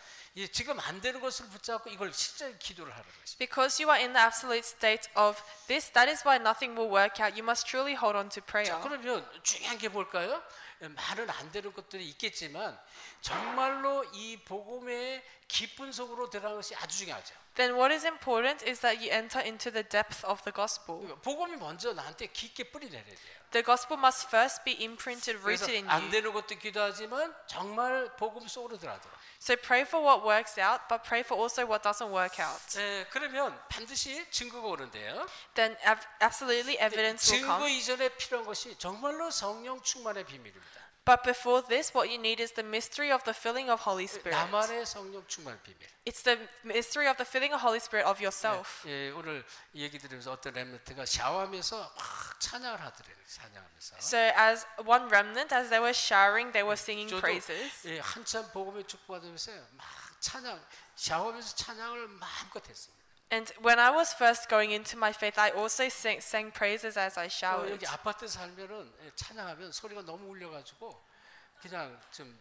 지금 안 되는 것을 붙잡고 이걸 실제 기도를 하는 것입니다. Because you are in the absolute state of this, that is why nothing will work out. You must truly hold on to prayer. 자, 그러면 중요한 게 뭘까요? 많은 안 되는 것들이 있겠지만 정말로 이 복음의 깊은 속으로 들어가는 것이 아주 중요하죠. Then what is important is that you enter into the depth of the gospel. 복음이 먼저 나한테 깊게 뿌리 내려야 돼요. The gospel must first be imprinted, 그래서 rooted in 안 you. 되는 것도 기도하지만 정말 복음 속으로 들어가도록. So pray for what works out, but pray for also what doesn't work out. 그러면 반드시 증거가 오는데요. Then absolutely evidence will 증거 come. 이전에 필요한 것이 정말로 성령 충만의 비밀입니다. But before this, what you need is the mystery of the filling of Holy Spirit. 나만의 성령 충만의 비밀. It's the mystery of the filling of Holy Spirit of yourself. 오늘 얘기 들으면서 어떤 렘넌트가 샤워하면서 막 찬양을 하더래요. 찬양하면서. So as one remnant, as they were showering, they were singing 저도 praises. 한참 복음에 축복받으면서 막 찬양, 샤워하면서 찬양을 마음껏 했습니다. And when I was first going into my faith, I also sang praises as I showered. 여기 아파트 살면은 찬양하면 소리가 너무 울려가지고 그냥 좀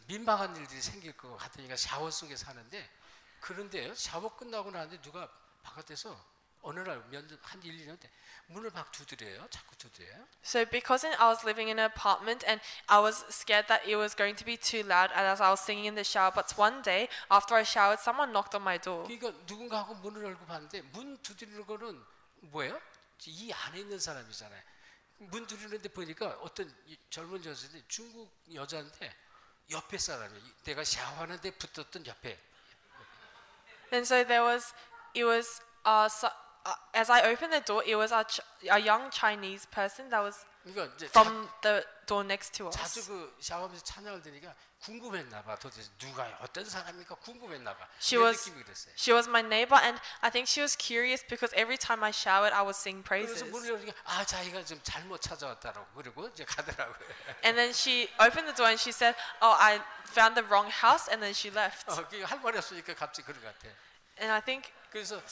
민망한 일들이 생길 것 같으니까 샤워 속에 사는데 그런데요 샤워 끝나고 나는데 누가 바깥에서 어느 날 한 1, 2년 때 문을 막 두드려요. 자꾸 두드려요. So because I was living in an apartment and I was scared that it was going to be too loud as I was singing in the shower, but one day after I showered, someone knocked on my door. 그러니까 누군가 하고 문을 열고 봤는데 문 두드리는 거는 뭐예요? 이 안에 있는 사람이잖아요. 문 두드리는데 보니까 어떤 젊은 여자인데 중국 여자인데 옆에 사람이 내가 샤워하는데 붙었던 옆에. And so as I opened the door, it was a young Chinese person that was 그러니까 이제 from the door next to 자주 us. 그 샤워하면서 찬양을 들으니까 궁금했나 봐. 도대체 누가 어떤 사람이니까 궁금했나 봐. She 내 was 느낌이 그랬어요. she was my neighbor, and I think she was curious because every time I showered, I would sing 그래서 praises. 문을 열니까 자기가 좀 잘못 찾아왔다라고 그리고 이제 가더라고요. And then she opened the door and she said, "Oh, I found the wrong house," and then she left. 할 말이 없으니까 갑자기 그런 것 같아. And I think, 그래서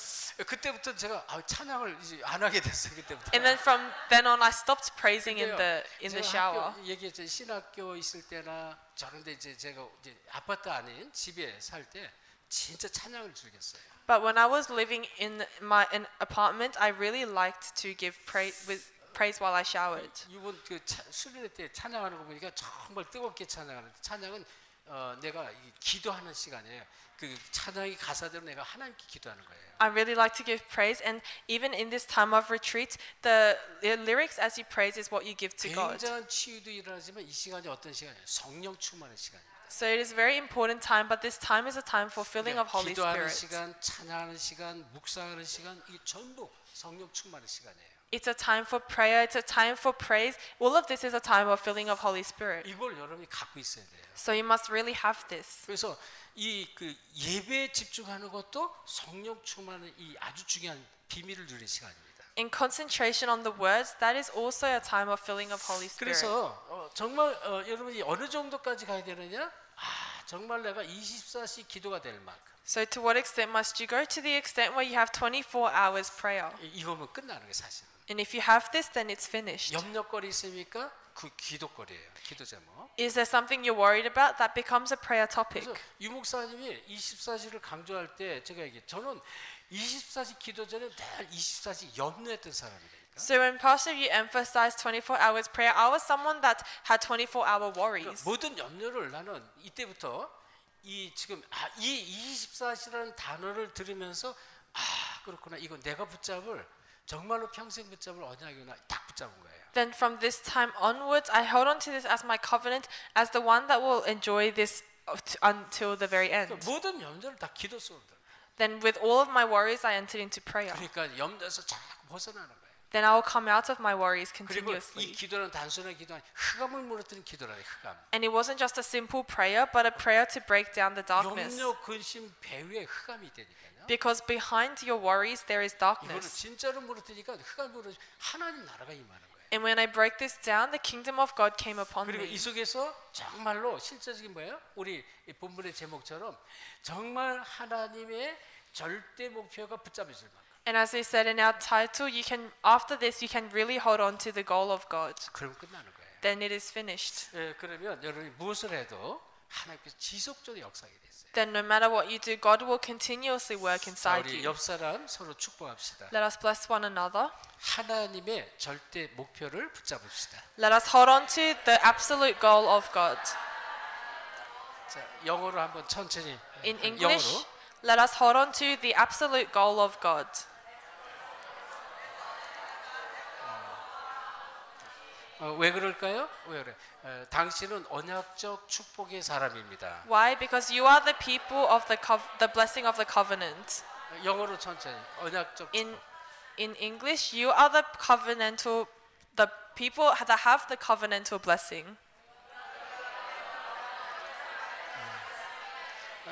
그때부터 제가 찬양을 이제 안 하게 됐어요. 그때부터. and then from then on, I stopped praising in 근데요, the 제가 shower. 학교 얘기했죠. 신학교 있을 때나 저런데 이제 제가 이제 아파트 아닌 집에 살 때 진짜 찬양을 즐겼어요. But when I was living in an apartment, I really liked to give praise while I showered. 이번 그 수련회 때 찬양하는 거 보니까 정말 뜨겁게 찬양하는데 찬양은 내가 기도하는 시간이에요. 그 찬양의 가사대로 내가 하나님께 기도하는 거예요. I really like to give praise, and even in this time of retreat, the lyrics as you praise is what you give to God. 굉장한 치유도 일어나지만 이 시간이 어떤 시간이에요? 성령 충만의 시간입니다. So it is a very important time, but this time is a time for filling of Holy 기도하는 Spirit. 시간, 찬양하는 시간, 묵상하는 시간, 이 전부 성령 충만의 시간이에요. It's a time for prayer, it's a time for praise. All of this is a time of filling of Holy Spirit. 이걸 여러분이 갖고 있어야 돼요. So you must really have this. 그래서 이 그 예배에 집중하는 것도 성령 충만의 이 아주 중요한 비밀을 누리는 시간입니다. In concentration on the words, that is also a time of filling of Holy Spirit. 그래서 정말 여러분이 어느 정도까지 가야 되느냐? 정말 내가 24시 기도가 될 만큼. So to what extent must you go? To the extent where you have 24 hours prayer. 이거면 끝나는 게 사실은. And if you have this, then it's finished. 염려거리 있습니까? 그 기도거리예요. 기도 제목. Is there something you're worried about? That becomes a prayer topic. 그래서 유 목사님이 24시를 강조할 때 제가 저는 24시 기도 전에 늘 24시 염려했던 사람이니까. So when Pastor you emphasized 24 hours prayer, I was someone that had 24-hour worries. 모든 염려를 나는 이때부터 지금 이 24시라는 단어를 들으면서 그렇구나. 이거 내가 붙잡을 정말로 평생 붙잡을 언약이구나. 딱 붙잡은 거예요. Then from this time onwards, I held on to this as my covenant, as the one that will enjoy this until the very end. 모든 염려를 다 기도 속으로 들어. Then with all of my worries, I entered into prayer. 그러니까 염려에서 자꾸 벗어나는 거예요. Then I will come out of my worries 그리고 이 continuously. 기도는 단순한 기도 아니 흑암을 무너뜨리는 기도라니 흑암. And it wasn't just a simple prayer, but a prayer to break down the darkness. 염려, 근심, 배후에 흑암이 되니까요. Because behind your worries, there is 이거는 darkness. 진짜로 무너뜨리니까 흑암 무너지 하나님 나라가 임하는 거예요. And when I break this down, the kingdom of God came upon 그리고 me. 이 속에서 정말로 실제적인 뭐예요? 우리 이 본문의 제목처럼 정말 하나님의 절대 목표가 붙잡혀질 만큼. And as we said in our title, you can after this you can really hold on to the goal of God. 그럼 끝나는 거예요. Then it is finished. 예, 그러면 여러분이 무엇을 해도 하나님께서 지속적으로 역사하게 됐어요. Then no matter what you do, God will continuously work 자, inside 우리 you. 옆 사람 서로 축복합시다. Let us bless one another. 하나님의 절대 목표를 붙잡읍시다. Let us hold on to the absolute goal of God. 자, 영어로 한번 천천히. In 영어로. English, let us hold on to the absolute goal of God. 왜 그럴까요? 왜 그래? 당신은 언약적 축복의 사람입니다. Why? Because you are the people of the blessing of the covenant. 영어로 천천히. 언약적 In 축복. in English, you are the people that have the covenantal blessing.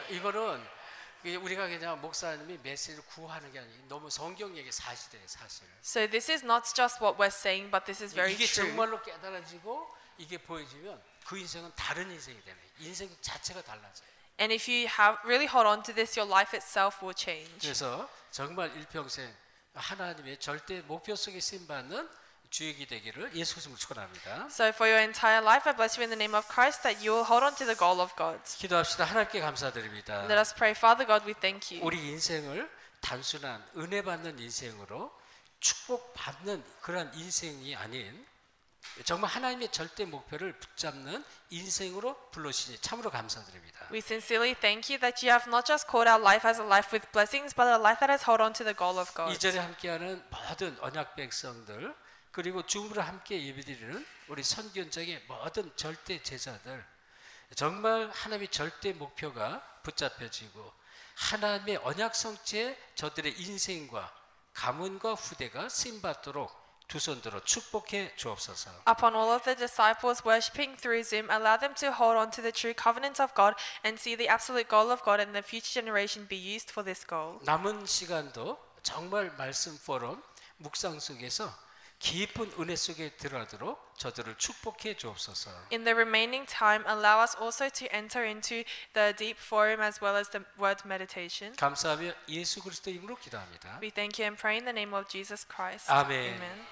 이거는 우리가 그냥 목사님이 메시지를 구하는 게 아니고 너무 성경 얘기 사실이에요, 사실. So this is not just what we're saying, but this is very 이게 true. 정말로 깨달아지고 이게 보여지면 그 인생은 다른 인생이 되네. 인생 자체가 달라져요. And if you have really hold on to this, your life itself will change. 그래서 정말 일평생 하나님의 절대 목표 속에 쓰임 받는 주역이 되기를 예수 그리스도로 축원합니다. So for your entire life, I bless you in the name of Christ that you will hold on to the goal of God. 기도합시다. 하나님께 감사드립니다. Let us pray. Father God, we thank you. 우리 인생을 단순한 은혜 받는 인생으로 축복받는 그런 인생이 아닌 정말 하나님의 절대 목표를 붙잡는 인생으로 불러주시니 참으로 감사드립니다. We sincerely thank you that you have not just called our life as a life with blessings, but a life that has held on to the goal of God. 이 절에 함께하는 모든 언약 백성들 그리고 줌으로 함께 예배드리는 우리 선견적의 모든 절대 제자들 정말 하나님의 절대 목표가 붙잡혀지고 하나님의 언약 성취에 저들의 인생과 가문과 후대가 쓰임받도록 두 손 들어 축복해 주옵소서. Upon all of the disciples worshipping through Zoom, allow them to hold on to the true covenant of God and see the absolute goal of God and the future generation be used for this goal. 남은 시간도 정말 말씀 포럼 묵상 속에서 깊은 은혜 속에 들어가도록 저들을 축복해 주옵소서. In the remaining time, allow us also to enter into the deep forum as well as the word meditation. 감사하며 예수 그리스도 이름으로 기도합니다. We thank you and pray in the name of Jesus Christ. 아멘. Amen.